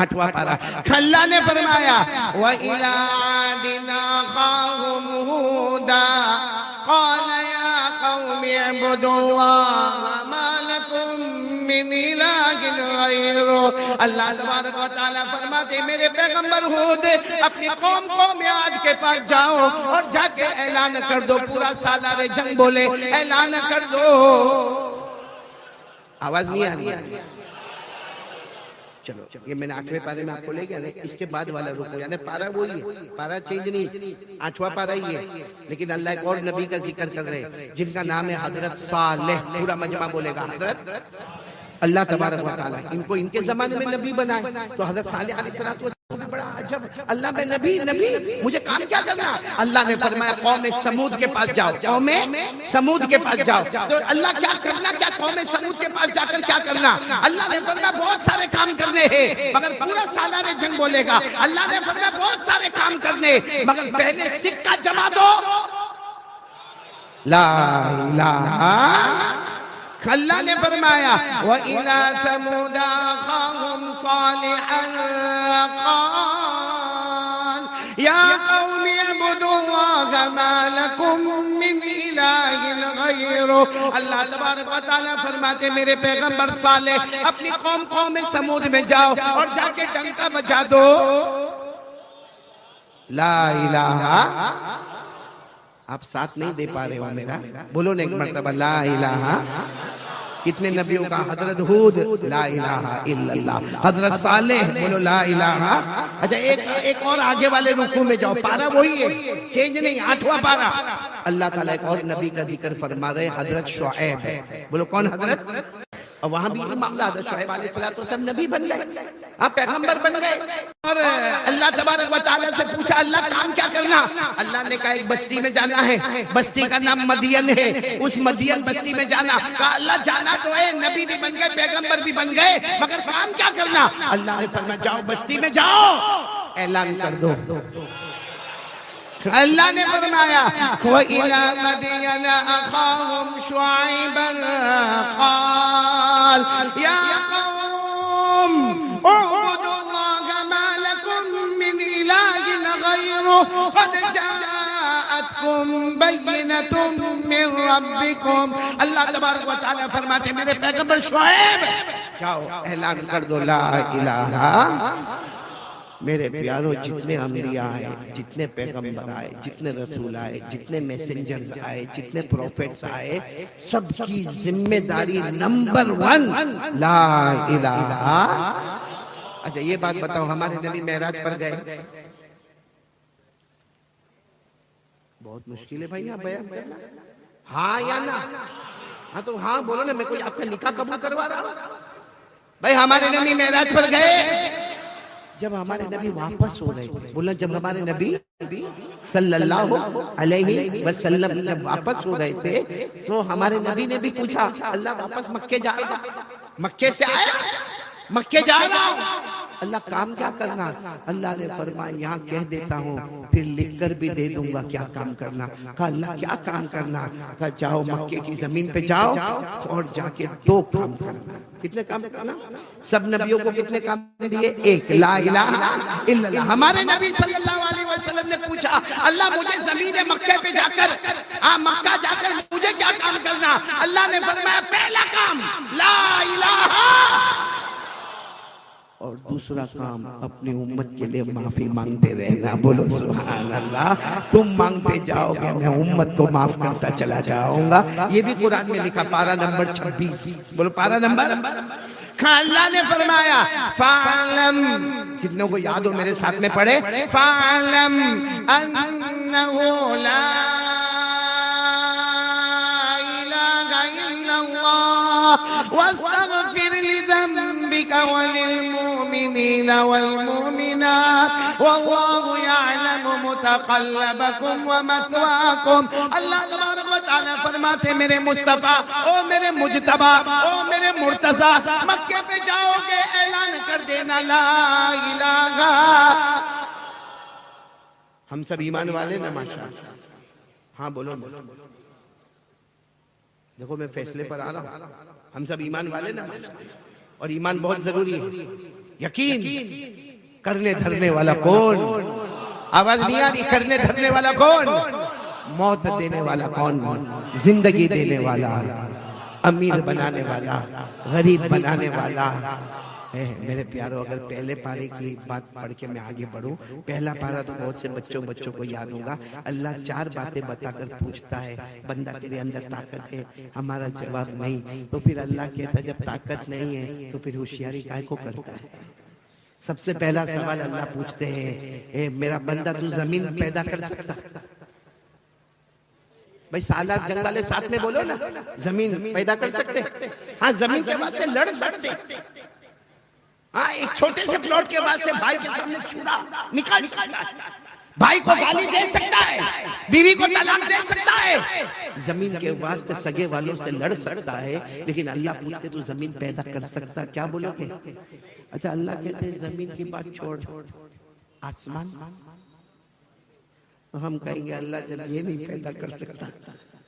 8واں پارہ. اللہ نے فرمایا وَإِلَىٰ عَادٍ أَخَاهُمْ هُودًا قَالَ يَا قَوْمِ اعْبُدُوا اللَّهَ مَا لَكُم مِّنْ إِلَٰهٍ غَيْرُهُ. اللہ تبارک و تعالیٰ فرماتے میرے پیغمبر ہود اپنی قوم عاد کے پاس جاؤ اور جا کے اعلان کر دو. پورا سالار جنگ بولے اعلان کر دو. آواز نہیں آ رہی؟ چلو یہ میں نے 8ویں پارے میں آپ کو لے گیا نا. اس کے بعد والا رکو، یعنی پارہ وہی ہے، پارہ چینج نہیں، 8واں پارہ ہی ہے. لیکن اللہ ایک اور نبی کا ذکر کر رہے ہیں جن کا نام ہے حضرت صالح. پورا مجمع بولے گا حضرت. اللہ تبارک و تعالیٰ ان کو ان کے زمانے میں نبی بنائے. تو حضرت صالح علیہ السلام بڑا عجب، اللہ میں نبی مجھے کام کیا کرنا؟ اللہ نے فرمایا قوم سمود کے پاس جاؤ، قوم سمود کے پاس جاؤ. تو اللہ کیا کرنا؟ کیا قوم سمود کے پاس جا کر کیا کرنا؟ اللہ نے فرمایا بہت سارے کام کرنے ہیں مگر پورا سالار جنگ بولے گا. اللہ نے فرمایا بہت سارے کام کرنے مگر پہلے سکہ جما دو لا الہ. اللہ نے فرمایا وَإِلَىٰ ثَمُودَ أَخَاهُمْ صَالِحًا قَالَ يَا قَوْمِ اعْبُدُوا اللَّهَ مَا لَكُم مِّنْ إِلَٰهٍ غَيْرُهُ. اللہ تبارک و تعالیٰ فرماتے میرے پیغمبر صالح اپنی قوم سمود میں جاؤ اور جا کے ڈنکا بجا دو لا الہ. آپ ساتھ نہیں دے پا رہے ہو میرا، بولو نا ایک مرتبہ لا الہ. کتنے نبیوں کا؟ حضرت ہود لا الہ الا اللہ، حضرت صالح بولو لا الہ. اچھا ایک اور آگے والے رکوع میں جاؤ، پارہ وہی ہے، چینج نہیں، 8واں پارہ. اللہ تعالیٰ ایک اور نبی کا ذکر فرما رہے حضرت شعیب. بولو کون حضرت؟ اور وہاں بھی معاملہ حضرت شعیب علیہ السلام نبی بن گئے، آپ پیغمبر بن گئے. اور اللہ تبارک و تعالیٰ سے پوچھا اللہ کام کیا کرنا؟ اللہ نے کہا ایک بستی میں جانا ہے، بستی کا نام مدین ہے، اس مدین بستی میں جانا. کہا اللہ جانا تو ہے، نبی بھی بن گئے، پیغمبر بھی بن گئے مگر کام کیا کرنا؟ اللہ نے فرمایا جاؤ بستی میں جاؤ اعلان کر دو. اللہ نے فرمایا وَإِلَىٰ مَدْيَنَ أَخَاهُمْ شُعَيْبًا قَالَ يَا قَوْمِ اعْبُدُوا اللَّهَ مَا لَكُم مِّنْ إِلَٰهٍ غَيْرُهُ قَدْ جَاءَتْكُم بَيِّنَةٌ مِّن رَّبِّكُمْ. اللہ تبارک و تعالیٰ فرماتے میرے پیغمبر شعیب جاؤ اعلان کر دو لا الہ. میرے پیاروں جتنے انبیاء آئے، جتنے پیغمبر آئے، جتنے رسول آئے، جتنے میسنجرز آئے، جتنے پروفیٹس آئے، سب کی ذمہ داری نمبر 1 لا الہ. اچھا یہ بات بتاؤ ہمارے نبی معراج پر گئے؟ بہت مشکل ہے بھائی آپ بیان کرنا، ہاں یا نہ؟ ہاں تو ہاں بولو نا، میں کوئی آپ کا نکاح قبول کروا رہا ہوں. بھائی ہمارے نبی معراج پر گئے. جب ہمارے نبی واپس ہو رہے تھے، بولنا جب ہمارے نبی صلی اللہ علیہ وسلم جب واپس ہو رہے تھے تو ہمارے نبی نے بھی پوچھا اللہ واپس مکے جا رہا؟ مکے سے آیا، مکے جا رہا. اللہ کام کیا کرنا؟ اللہ نے فرمایا یہاں کہہ دیتا ہوں پھر لکھ کر بھی دے دوں گا کیا کام کرنا. کہا اللہ کیا کام کرنا؟ کہا جاؤ مکے کی زمین پہ جاؤ اور جا کے 2 کام کرنا. کتنے کام کرنا؟ سب نبیوں کو کتنے کام دیے؟ ایک لا الہ الا اللہ. ہمارے نبی صلی اللہ علیہ وسلم نے پوچھا اللہ مجھے زمین مکے پہ جا کر مکہ جا کر مجھے کیا کام کرنا؟ اللہ نے فرمایا پہلا کام لا الہ اور دوسرا کام اپنی امت کے لیے معافی مانگتے رہنا. بولو سبحان اللہ. تم مانگتے جاؤ گے میں امت کو معاف کرتا چلا جاؤں گا. یہ بھی قرآن میں لکھا پارہ نمبر 26. بولو پارہ نمبر. اللہ نے فرمایا فَعْلَمْ, جتنوں کو یاد ہو میرے ساتھ میں پڑھے, فَعْلَمْ أَنَّهُ لَا إِلَهَ إِلَّا اللَّهُ وَاسْتَغْفِرْ لِذَنبِكَ وَلِلْمُؤْمِنِينَ وَالْمُؤْمِنَاتِ وَاللَّهُ يَعْلَمُ مُتَقَلَّبَكُمْ وَمَثْوَاكُمْ. اللہ تبارک و تعالیٰ فرماتے میرے مصطفیٰ, او میرے مجتبیٰ, او میرے مرتضیٰ, مکے پہ جاؤ گے اعلان کر دینا لا الہ. ہم سب ایمان والے نا ماشاءاللہ. ہاں بولو. دیکھو میں فیصلے پر آ رہا ہوں. ہم سب ایمان والے نا, اور ایمان بہت ضروری ہے. یقین کرنے دھرنے والا کون؟ آواز نہیں آ رہی. کرنے دھرنے والا کون؟ موت دینے والا کون؟ زندگی دینے والا, امیر بنانے والا, غریب بنانے والا. میرے پیارو, اگر پہلے پارے کی بات پڑھ کے میں آگے بڑھوں, پہلا پارہ تو بہت سے بچوں کو یاد ہوگا. اللہ 4 باتیں بتا کر پوچھتا ہے بندہ تیرے اندر طاقت ہے؟ ہمارا جواب نہیں. تو پھر اللہ کہتا ہے جب طاقت نہیں ہے تو پھر ہوشیاری کائے کو کرتا ہے؟ سب سے پہلا سوال اللہ پوچھتے ہیں, اے میرا بندہ تو زمین پیدا کر سکتا؟ بھائی سالار جنگ والے ساتھ میں بولو نا, زمین پیدا کر سکتے؟ ہاں زمین کے واسطے لڑ سکتے. ہاں ایک چھوٹے سے پلاٹ کے واسطے بھائی کے سامنے چھوڑا نکال سکتا ہے, بھائی کو گالی دے سکتا ہے, بیوی کو طلاق دے سکتا ہے. زمین کے واسطے سگے والوں سے لڑ سکتا ہے. لیکن اللہ پوچھتے تو زمین پیدا کر سکتا؟ کیا بولو گے؟ اچھا اللہ کہتے ہیں زمین کی بات چھوڑ, آسمان. ہم کہیں گے اللہ جب یہ نہیں پیدا کر سکتا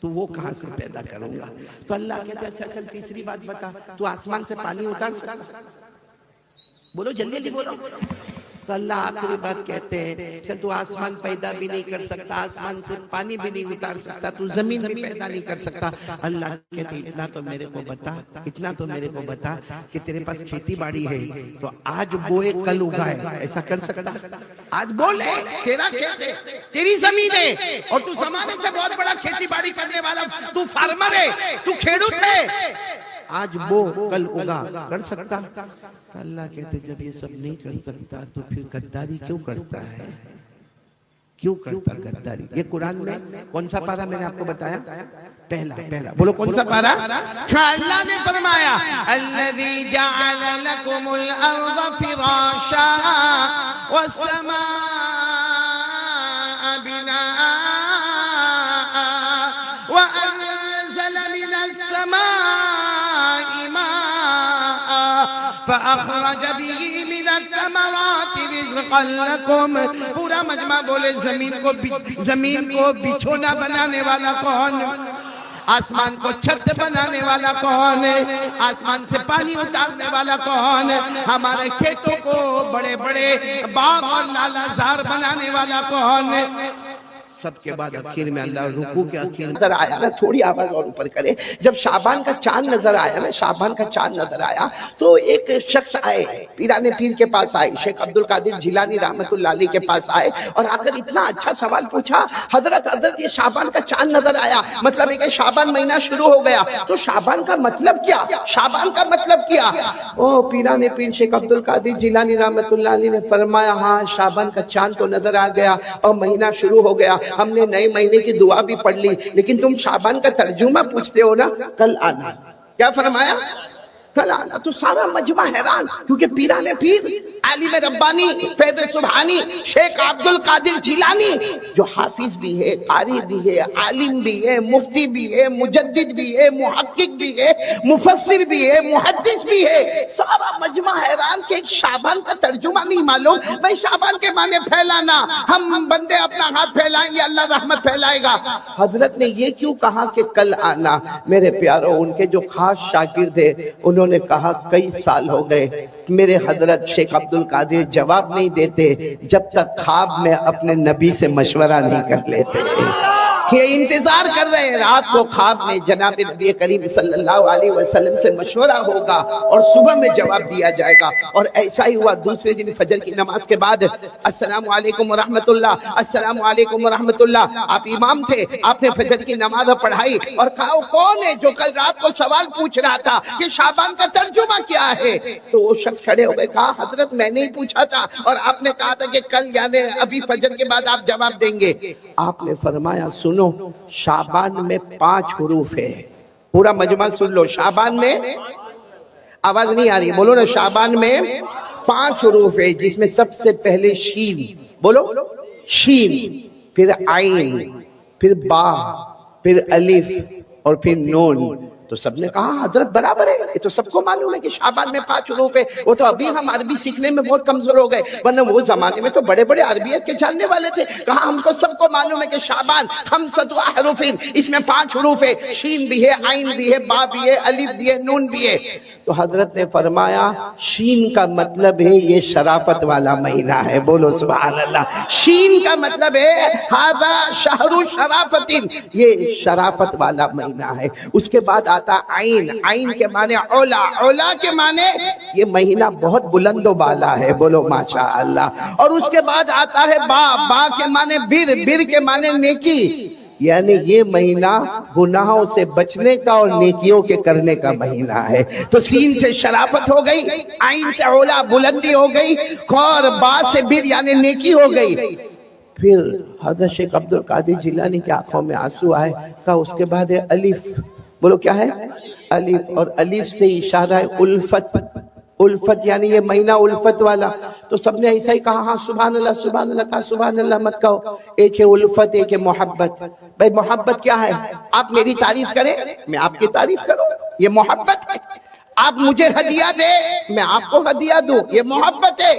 تو وہ کہاں سے پیدا کروں گا؟ تو اللہ کہتے ہیں اچھا چل تیسری بات بتا, تو آسمان سے پانی اتار سکتا؟ بولو جلدی جلدی بولو. تو اللہ آخری بات کہتے ہیں چل تو آسمان پیدا بھی نہیں کر سکتا, آسمان سے پانی بھی نہیں اتار سکتا, تو زمین بھی پیدا نہیں کر سکتا. اللہ کہتے ہیں اتنا تو میرے کو بتا, اتنا تو میرے کو بتا کہ تیرے پاس کھیتی باڑی ہے تو آج بوئے کل اگائے, ایسا کر سکتا؟ آج بولے تیرا کھیت ہے, تیری زمین ہے, اور تو زمانے سے بہت بڑا کھیتی باڑی کرنے والا, تو فارمر ہے, تو کھیڑوت ہے, آج بو کل اگا, کر سکتا؟ اللہ کہتے جب یہ سب نہیں کر سکتا تو پھر غداری کیوں کرتا ہے؟ کیوں کرتا غداری؟ یہ قرآن میں کون سا پارہ میں نے آپ کو بتایا؟ پہلا. بولو کون سا پارہ؟ اللہ نے فرمایا الذی جعل لکم الارض فراشا والسماء بناء وانزل من السماء ماء فأخرج به من الثمرات رزقا لكم. پورا مجمع بولے زمین کو بچھونا بنانے والا کون؟ آسمان کو چھت بنانے والا کون ہے؟ آسمان سے پانی اتارنے والا کون ہے؟ ہمارے کھیتوں کو بڑے بڑے باغ اور لالا زار بنانے والا کون ہے؟ سب کے بعد اخیر میں اللہ رکوع کے اخیر نظر آیا نا, تھوڑی آواز اور اوپر کرے, جب شعبان کا چاند نظر آیا نا, شعبان کا چاند نظر آیا تو ایک شخص آئے, پیران پیر کے پاس آئے, شیخ عبدالقادر جیلانی رحمت اللہ علیہ کے پاس آئے, اور آ کر اتنا اچھا سوال پوچھا, حضرت یہ شعبان کا چاند نظر آیا, مطلب ہے کہ شعبان مہینہ شروع ہو گیا, تو شعبان کا مطلب کیا؟ شعبان کا مطلب کیا؟ او پیران پیر شیخ عبدالقادر جیلانی رحمت اللہ علیہ نے فرمایا ہاں شعبان کا چاند تو نظر آ گیا اور مہینہ شروع ہو گیا, ہم نے نئے مہینے کی دعا بھی پڑھ لی, لیکن تم شعبان کا ترجمہ پوچھتے ہو نا, کل آنا. کیا فرمایا؟ کل آنا. تو سارا مجمع حیران, کیونکہ پیران پیر عالم ربانی فیض سبحانی شیخ عبدالقادر جیلانی جو حافظ بھی ہے, قاری بھی ہے, عالم بھی ہے, مفتی بھی ہے, مجدد بھی ہے, محقق بھی ہے, مفسر بھی ہے, محدث بھی ہے, سارا مجمع حیران کہ شعبان کا ترجمہ نہیں معلوم. بھائی شعبان کے معنی پھیلانا, ہم بندے اپنا ہاتھ پھیلائیں گے اللہ رحمت پھیلائے گا. حضرت نے یہ کیوں کہا کہ کل آنا؟ میرے پیارو, ان کے جو خاص شاگرد ہے انہوں نے کہا کئی سال ہو گئے میرے حضرت شیخ عبدالقادر جواب نہیں دیتے جب تک خواب میں اپنے نبی سے مشورہ نہیں کر لیتے. یہ انتظار کر رہے ہیں رات کو خواب میں جناب نبی کریم صلی اللہ علیہ وسلم سے مشورہ ہوگا اور صبح میں جواب دیا جائے گا. اور ایسا ہی ہوا دوسرے دن فجر کی نماز کے بعد السلام علیکم ورحمت اللہ، السلام علیکم ورحمت اللہ. آپ امام تھے، آپ نے فجر کی نماز پڑھائی اور کہا وہ کون ہے جو کل رات کو سوال پوچھ رہا تھا کہ شعبان کا ترجمہ کیا ہے؟ تو وہ شخص کھڑے ہو گئے، کہا حضرت میں نے ہی پوچھا تھا اور آپ نے کہا تھا کہ کل یعنی ابھی فجر کے بعد آپ جواب دیں گے. آپ نے فرمایا سنو، شعبان میں 5 حروف ہے. پورا مجمع سن لو، شعبان میں آواز نہیں آ رہی، بولو نا، شعبان میں 5 حروف ہے جس میں سب سے پہلے شین، بولو شین، پھر عین، پھر با، پھر الف اور پھر نون. تو سب نے کہا حضرت برابر ہے، یہ تو سب کو معلوم ہے کہ شعبان میں 5 حروف ہے. وہ تو ابھی ہم عربی سیکھنے میں بہت کمزور ہو گئے، ورنہ وہ زمانے میں تو بڑے بڑے عربیت کے جاننے والے تھے. کہا ہم کو سب کو معلوم ہے کہ شعبان 5 حروف، اس میں 5 حروف ہے، شین بھی ہے، عین بھی ہے، با بھی ہے، الف بھی ہے، نون بھی ہے. تو حضرت نے فرمایا شین کا مطلب ہے یہ شرافت والا مہینہ ہے. بولو سبحان اللہ. شین کا مطلب ہے ھذا شہر شرافت، یہ شرافت والا مہینہ ہے. اس کے بعد آتا عین، عین کے معنی اولا، اولا کے معنی یہ مہینہ بہت بلند و بالا ہے. بولو ماشاء اللہ. اور اس کے بعد آتا ہے با، با کے معنی بر، بر کے معنی نیکی، یعنی یہ مہینہ گناہوں سے بچنے کا اور نیکیوں کے کرنے کا مہینہ ہے. تو سین سے شرافت ہو گئی، عین سے اولا بلندی ہو گئی، اور با سے بر یعنی نیکی ہو گئی. پھر حضرت شیخ عبد القادر جیلانی کی آنکھوں میں آنسو آئے. کہا اس کے بعد ہے الف. بولو کیا ہے؟ الف. اور الف سے اشارہ ہے الفت، الفت یعنی یہ مہینہ الفت والا. تو سب نے ایسا ہی کہا ہاں سبحان اللہ سبحان اللہ. کہا سبحان اللہ مت کہو، ایک ہے الفت، ایک ہے محبت. بھائی محبت کیا ہے؟ آپ میری تعریف کریں، میں آپ کی تعریف کروں، یہ محبت ہے. آپ مجھے ہدیہ دے، میں آپ کو ہدیہ دوں، یہ محبت ہے.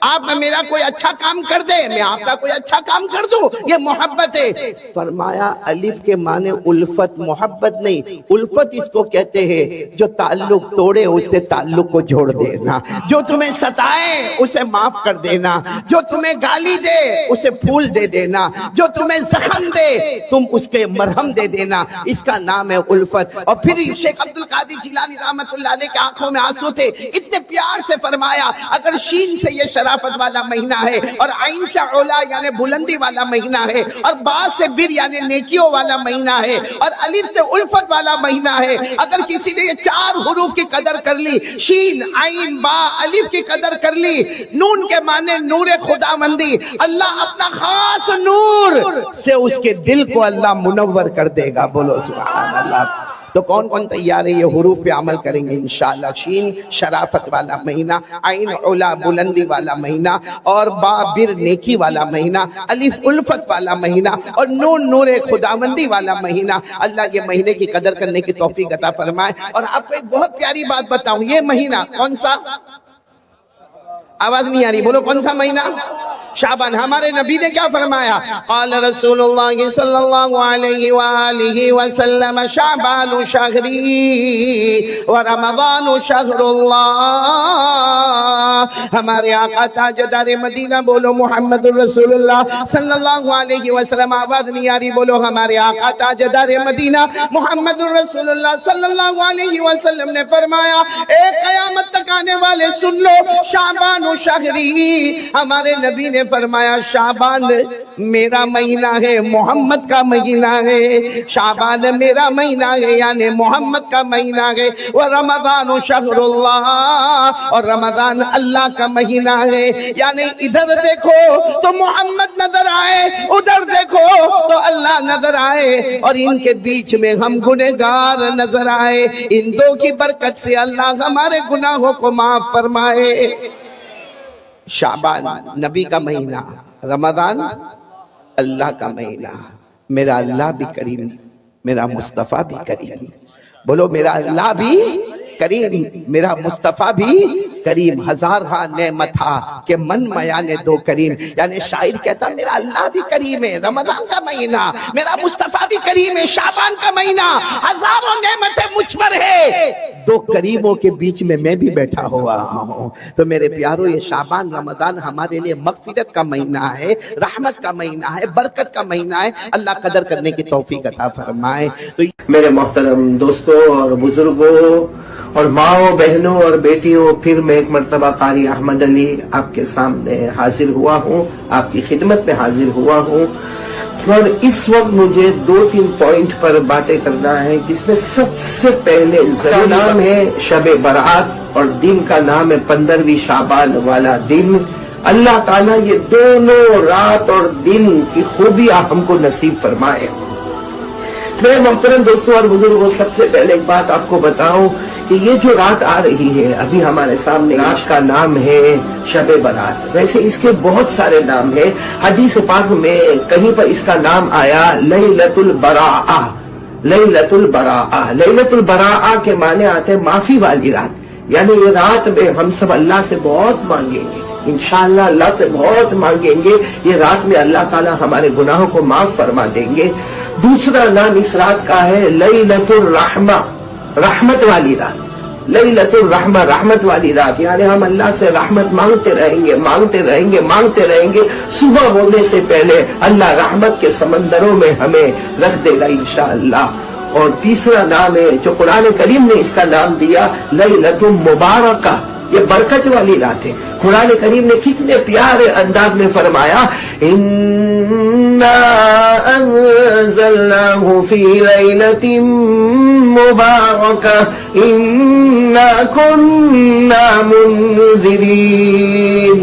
آپ میرا کوئی اچھا کام کر دے، میں آپ کا کوئی اچھا کام کر دوں، یہ محبت ہے. فرمایا الف کے معنی الفت، محبت نہیں. الفت اس کو کہتے ہیں جو تعلق توڑے اس سے تعلق کو جوڑ دینا، جو تمہیں ستائے اسے معاف کر دینا، جو تمہیں گالی دے اسے پھول دے دینا، جو تمہیں زخم دے تم اس کے مرہم دے دینا، اس کا نام ہے الفت. اور پھر شیخ عبد القادر جیلانی رحمۃ اللہ علیہ کے آنکھوں میں آنسو تھے، اتنے پیار سے فرمایا اگر شین سے یہ شرافت والا مہینہ ہے، اور عین سے اولا یعنی بلندی والا مہینہ ہے، اور با سے بر یعنی نیکیوں والا مہینہ ہے، اور الف سے الفت والا مہینہ ہے. اگر کسی نے یہ 4 حروف کی قدر کر لی، شین، عین، با، الف کی قدر کر لی، نون کے معنی نور خداوندی، اللہ اپنا خاص نور سے اس کے دل کو اللہ منور کر دے گا. بولو سبحان اللہ. تو کون کون تیار ہے یہ حروف پہ عمل کریں گے انشاءاللہ؟ شین شرافت والا مہینہ، عین اولا بلندی والا مہینہ، اور با بر نیکی والا مہینہ، الف الفت والا مہینہ، اور نون نور خداوندی والا مہینہ. اللہ یہ مہینے کی قدر کرنے کی توفیق عطا فرمائے. اور آپ کو ایک بہت پیاری بات بتاؤں، یہ مہینہ کون سا؟ آواز نہیں آ رہی، بولو کون سا مہینہ؟ شعبان. ہمارے نبی نے کیا فرمایا؟ قال رسول اللہ صلی اللہ علیہ وآلہ وسلم شعبان شہری ورمضان شہر اللہ. ہمارے آقا تاجدار مدینہ، بولو محمد رسول اللہ صلی اللہ علیہ وسلم. آواز نہیں آ رہی، بولو ہمارے آقا تاجدار مدینہ محمد رسول اللہ صلی اللہ علیہ وسلم نے فرمایا، اے قیامت تک آنے والے سن لو، شعبان شہری. ہمارے نبی نے فرمایا شعبان میرا مہینہ ہے، محمد کا مہینہ ہے. شعبان میرا مہینہ ہے یعنی محمد کا مہینہ ہے. ورمضان شہر اللہ، اور رمضان اللہ کا مہینہ ہے. یعنی ادھر دیکھو تو محمد نظر آئے، ادھر دیکھو تو اللہ نظر آئے، اور ان کے بیچ میں ہم گنہگار نظر آئے. ان دو کی برکت سے اللہ ہمارے گناہوں کو معاف فرمائے. شعبان نبی کا مہینہ، رمضان اللہ کا مہینہ. میرا اللہ بھی کریم، میرا مصطفیٰ بھی کریم. بولو میرا اللہ بھی کریم، میرا مصطفیٰ بھی کریم. ہزار ہاں نعمت تھا کہ من میاں نے دو کریم. یعنی شاعر کہتا میرا اللہ بھی کریم ہے، رمضان کا مہینہ، میرا مصطفیٰ بھی کریم ہے، شعبان کا مہینہ، ہزاروں نعمتیں مجھ پر ہے، دو کریموں کے بیچ میں بھی بیٹھا ہوا ہوں۔ تو میرے پیارو، یہ شعبان رمضان ہمارے لیے مغفرت کا مہینہ ہے، رحمت کا مہینہ ہے، برکت کا مہینہ ہے۔ اللہ قدر کرنے کی توفیق عطا فرمائے۔ تو میرے محترم دوستوں اور بزرگوں اور ماؤں، بہنوں اور بیٹیوں، پھر میں ایک مرتبہ قاری احمد علی آپ کے سامنے حاضر ہوا ہوں، آپ کی خدمت میں حاضر ہوا ہوں، اور اس وقت مجھے 2-3 پوائنٹ پر باتیں کرنا ہے، جس میں سب سے پہلے نام ہے شب برات اور دن کا نام ہے 15ویں شعبان والا دن۔ اللہ تعالیٰ یہ دونوں رات اور دن کی خوبیاں ہم کو نصیب فرمائے۔ میرے محترم دوستوں اور بزرگوں، سب سے پہلے ایک بات آپ کو بتاؤں کہ یہ جو رات آ رہی ہے ابھی ہمارے سامنے، رات کا نام ہے شب برات۔ ویسے اس کے بہت سارے نام ہیں، حدیث پاک میں کہیں پر اس کا نام آیا لیلۃ البراءہ۔ لیلۃ البراءہ، لیلۃ البراءہ کے معنی آتے ہیں معافی والی رات، یعنی یہ رات میں ہم سب اللہ سے بہت مانگیں گے، انشاءاللہ اللہ سے بہت مانگیں گے، یہ رات میں اللہ تعالی ہمارے گناہوں کو معاف فرما دیں گے۔ دوسرا نام اس رات کا ہے لیلۃ الرحمہ، رحمت والی رات۔ لیلۃ الرحمہ، رحمت والی رات، یعنی ہم اللہ سے رحمت مانگتے رہیں گے، مانگتے رہیں گے، مانگتے رہیں گے، صبح ہونے سے پہلے اللہ رحمت کے سمندروں میں ہمیں رکھ دے گا انشاءاللہ۔ اور تیسرا نام ہے جو قرآن کریم نے اس کا نام دیا لیلۃ مبارکہ، یہ برکت والی رات ہے۔ قرآن کریم نے کتنے پیارے انداز میں فرمایا، اِنَّا أَنزَلْنَاهُ فِي لَيْلَةٍ مُبَارَكَةٍ إِنَّا كُنَّا مُنذِرِينَ،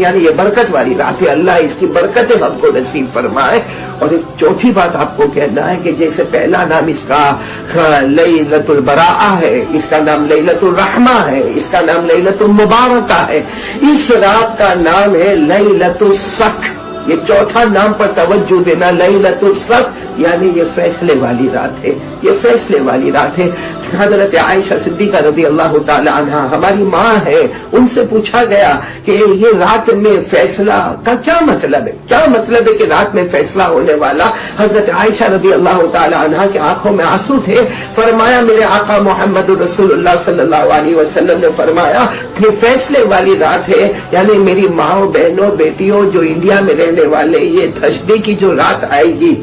یعنی یہ برکت والی رات ہے، اللہ اس کی برکتیں ہم کو نصیب فرمائے۔ اور ایک چوتھی بات آپ کو کہنا ہے کہ جیسے پہلا نام اس کا لیلۃ البراءہ ہے، اس کا نام لیلۃ الرحمہ ہے، اس کا نام لیلۃ المبارکہ ہے، اس رات کا نام ہے لیلۃ الصق۔ یہ چوتھا نام پر توجہ دینا، لیلۃ الصق، یعنی یہ فیصلے والی رات ہے، یہ فیصلے والی رات ہے۔ حضرت عائشہ صدیقہ رضی اللہ تعالی عنہا ہماری ماں ہے، ان سے پوچھا گیا کہ یہ رات میں فیصلہ کا کیا مطلب ہے، کیا مطلب ہے کہ رات میں فیصلہ ہونے والا؟ حضرت عائشہ رضی اللہ تعالی عنہا کے آنکھوں میں آنسو تھے، فرمایا میرے آقا محمد رسول اللہ صلی اللہ علیہ وسلم نے فرمایا کہ فیصلے والی رات ہے، یعنی میری ماؤں، بہنوں، بیٹیوں جو انڈیا میں رہنے والے، یہ تھرسڈے کی جو رات آئے گی،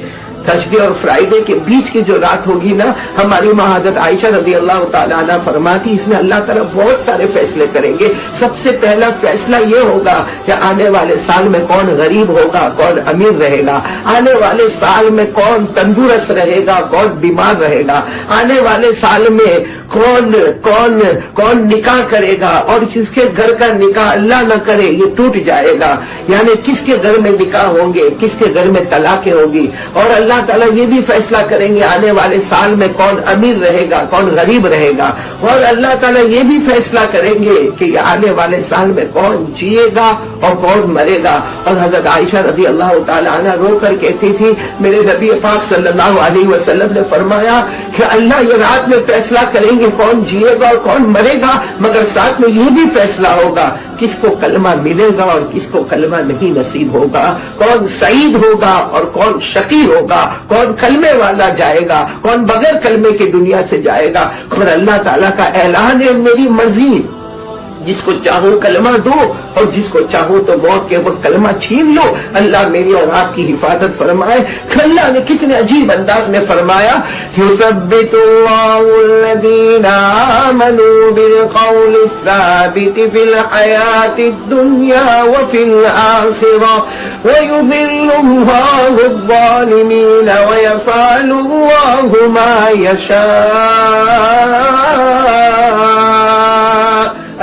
تھرسڈے اور فرائیڈے کے بیچ کی جو رات ہوگی نا، ہماری ماں حضرت عائشہ رضی اللہ تعالیٰ عنہ فرماتی اس میں اللہ تعالیٰ بہت سارے فیصلے کریں گے۔ سب سے پہلا فیصلہ یہ ہوگا کہ آنے والے سال میں کون غریب ہوگا، کون امیر رہے گا، آنے والے سال میں کون تندرست رہے گا، کون بیمار رہے گا، آنے والے سال میں کون نکاح کرے گا، اور کس کے گھر کا نکاح اللہ نہ کرے یہ ٹوٹ جائے گا، یعنی کس کے گھر میں نکاح ہوں گے، کس کے گھر میں طلاقیں ہوگی۔ اور اللہ تعالیٰ یہ بھی فیصلہ کریں گے آنے والے سال میں کون امیر رہے گا، کون غریب رہے گا، اور اللہ تعالیٰ یہ بھی فیصلہ کریں گے کہ یہ آنے والے سال میں کون جیے گا اور کون مرے گا۔ اور حضرت عائشہ رضی اللہ تعالیٰ عنہ رو کر کہتی تھی، میرے نبی پاک صلی اللہ علیہ وسلم نے فرمایا کہ اللہ یہ رات میں فیصلہ کریں گے کون جیے گا اور کون مرے گا، مگر ساتھ میں یہ بھی فیصلہ ہوگا کس کو کلمہ ملے گا اور کس کو کلمہ نہیں نصیب ہوگا، کون سعید ہوگا اور کون شقی ہوگا، کون کلمے والا جائے گا، کون بغیر کلمے کی دنیا سے جائے گا۔ اور اللہ تعالیٰ کا اعلان ہے، میری مرضی، جس کو چاہو کلمہ دو اور جس کو چاہو تو موت کے وقت کلمہ چھین لو۔ اللہ میری اور آپ کی حفاظت فرمائے۔ اللہ نے کتنے عجیب انداز میں فرمایا، یثبت اللہ الذین آمنوا بالقول الثابت فی الحیاة الدنیا وفی الآخرہ ویذل اللہ الظالمین ویفعل اللہ ما یشاء۔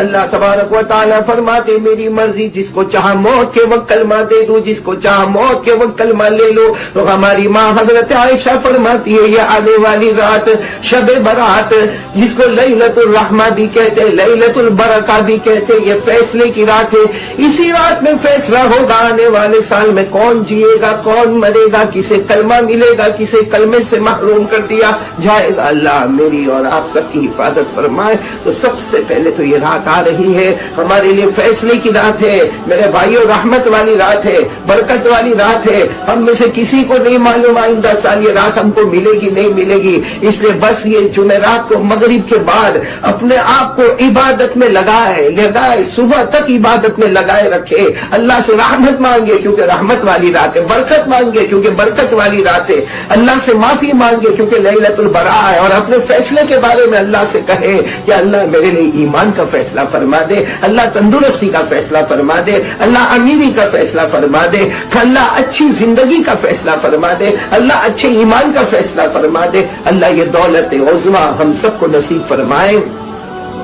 اللہ تبارک و تعالیٰ فرماتے میری مرضی، جس کو چاہا موت کے وقت کلمہ دے دو، جس کو چاہا موت کے وقت کلمہ لے لو۔ تو ہماری ماں حضرت عائشہ فرماتی ہے یہ آنے والی رات شب برات، جس کو لیلۃ الرحمہ بھی کہتے، لیلۃ البرکہ بھی کہتے، یہ فیصلے کی رات ہے۔ اسی رات میں فیصلہ ہوگا آنے والے سال میں کون جیے گا، کون مرے گا، کسے کلمہ ملے گا، کسے کلمے سے محروم کر دیا جائے گا۔ اللہ میری اور آپ سب کی حفاظت فرمائے۔ تو سب سے پہلے تو یہ رات آ رہی ہے ہمارے لیے فیصلے کی رات ہے میرے بھائیوں، رحمت والی رات ہے، برکت والی رات ہے. ہم میں سے کسی کو نہیں معلوم آئندہ سال یہ رات ہم کو ملے گی نہیں ملے گی، اس لیے بس یہ جمعرات کو مغرب کے بعد اپنے آپ کو عبادت میں لگائے صبح تک عبادت میں لگائے رکھے. اللہ سے رحمت مانگے کیونکہ رحمت والی رات ہے، برکت مانگے کیونکہ برکت والی رات ہے، اللہ سے معافی مانگے کیونکہ لیلۃ البراء ہے، اور اپنے فیصلے کے بارے میں اللہ سے کہے کہ اللہ میرے لیے ایمان کا فیصلہ فرما دے، اللہ تندرستی کا فیصلہ فرما دے، اللہ امیری کا فیصلہ فرما دے، اللہ اچھی زندگی کا فیصلہ فرما دے، اللہ اچھے ایمان کا فیصلہ فرما دے. اللہ یہ دولت عظمیٰ ہم سب کو نصیب فرمائے.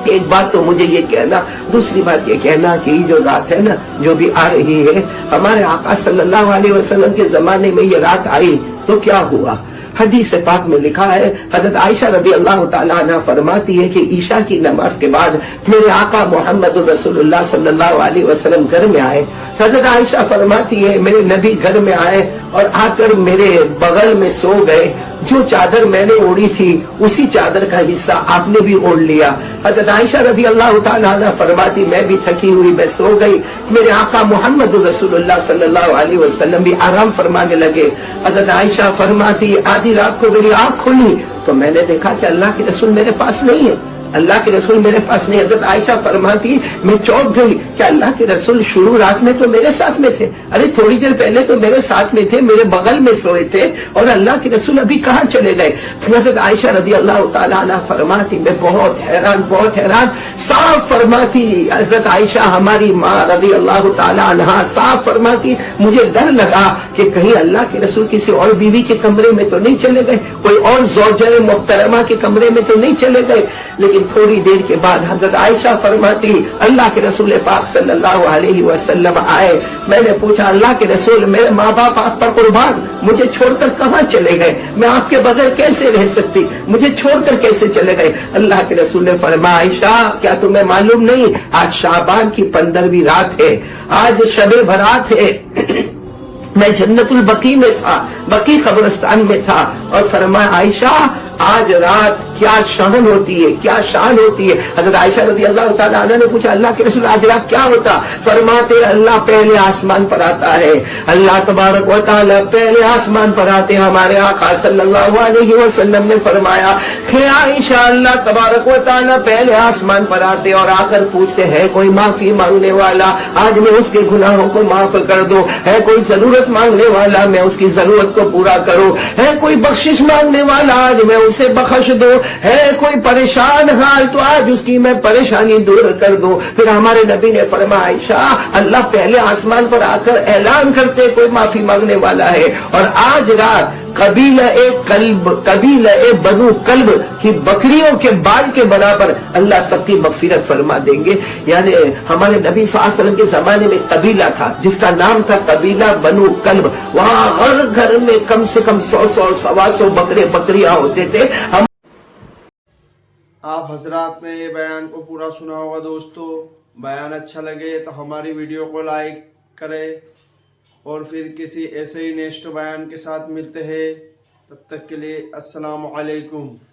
ایک بات تو مجھے یہ کہنا، دوسری بات یہ کہنا کہ یہ جو رات ہے نا جو بھی آ رہی ہے، ہمارے آقا صلی اللہ علیہ وسلم کے زمانے میں یہ رات آئی تو کیا ہوا؟ حدیث پاک میں لکھا ہے، حضرت عائشہ رضی اللہ تعالیٰ عنہ فرماتی ہے کہ عشاء کی نماز کے بعد میرے آقا محمد رسول اللہ صلی اللہ علیہ وسلم گھر میں آئے. حضرت عائشہ فرماتی ہے میرے نبی گھر میں آئے اور آ کر میرے بغل میں سو گئے. جو چادر میں نے اوڑی تھی اسی چادر کا حصہ آپ نے بھی اوڑھ لیا. حضرت عائشہ رضی اللہ تعالیٰ عنہ فرماتی میں بھی تھکی ہوئی میں سو گئی، میرے آقا محمد رسول اللہ صلی اللہ علیہ وسلم بھی آرام فرمانے لگے. حضرت عائشہ فرماتی آدھی رات کو میری آنکھ کھلی تو میں نے دیکھا کہ اللہ کے رسول میرے پاس نہیں ہے، اللہ کے رسول میرے پاس نہیں. حضرت عائشہ فرماتی میں چونک گئی کہ اللہ کے رسول شروع رات میں تو میرے ساتھ میں تھے، ارے تھوڑی دیر پہلے تو میرے ساتھ میں تھے، میرے بغل میں سوئے تھے، اور اللہ کے رسول ابھی کہاں چلے گئے؟ حضرت عائشہ رضی اللہ تعالیٰ عنہ فرماتی میں بہت حیران صاف فرماتی حضرت عائشہ ہماری ماں رضی اللہ تعالیٰ عنہ صاف فرماتی مجھے ڈر لگا کہ کہیں اللہ کے رسول کسی اور بیوی کے کمرے میں تو نہیں چلے گئے، کوئی اور زوجہ محترمہ کے کمرے میں تو نہیں چلے گئے. لیکن تھوڑی دیر کے بعد حضرت عائشہ فرماتی اللہ کے رسول پاک صلی اللہ علیہ وسلم آئے. میں نے پوچھا اللہ کے رسول میرے ماں باپ آپ پر قربان، مجھے چھوڑ کر کہاں چلے گئے؟ میں آپ کے بغیر کیسے رہ سکتی؟ مجھے چھوڑ کر کیسے چلے گئے؟ اللہ کے رسول نے فرمایا عائشہ کیا تمہیں معلوم نہیں آج شعبان کی 15ویں رات ہے، آج شب برات ہے. میں جنت البقیع میں تھا، بقیع قبرستان میں تھا، اور فرمایا عائشہ آج رات کیا شان ہوتی ہے، کیا شان ہوتی ہے. حضرت عائشہ رضی اللہ تعالیٰ عنہ نے پوچھا اللہ کے رسول آج رات کیا ہوتا؟ فرماتے اللہ پہلے آسمان پر آتا ہے، اللہ تبارک و تعالیٰ پہلے آسمان پر آتے. ہمارے آقا صلی اللہ علیہ وسلم نے فرمایا کہ عائشہ اللہ تبارک و تعالیٰ پہلے آسمان پر آتے اور آ کر پوچھتے ہے کوئی معافی مانگنے والا آج میں اس کے گناہوں کو معاف کر دو، ہے کوئی ضرورت مانگنے والا میں اس کی ضرورت کو پورا کروں، ہے کوئی بخشش مانگنے والا آج میں اسے بخش دو، ہے کوئی پریشان حال تو آج اس کی میں پریشانی دور کر دوں. پھر ہمارے نبی نے فرمایا عائشہ اللہ پہلے آسمان پر آ کر اعلان کرتے کوئی معافی مانگنے والا ہے، اور آج رات قبیلہ بنو کلب کی بکریوں کے بال کے برابر اللہ سب کی مغفرت فرما دیں گے. یعنی ہمارے نبی صلی اللہ علیہ وسلم کے زمانے میں قبیلہ تھا جس کا نام تھا قبیلہ بنو کلب. وہاں ہر گھر میں کم سے کم 100 بکریاں ہوتے تھے. آپ حضرات نے یہ بیان کو پورا سنا ہوگا. دوستو بیان اچھا لگے تو ہماری ویڈیو کو لائک کرے، اور پھر کسی ایسے ہی نیکسٹ بیان کے ساتھ ملتے ہیں. تب تک کے لیے السلام علیکم.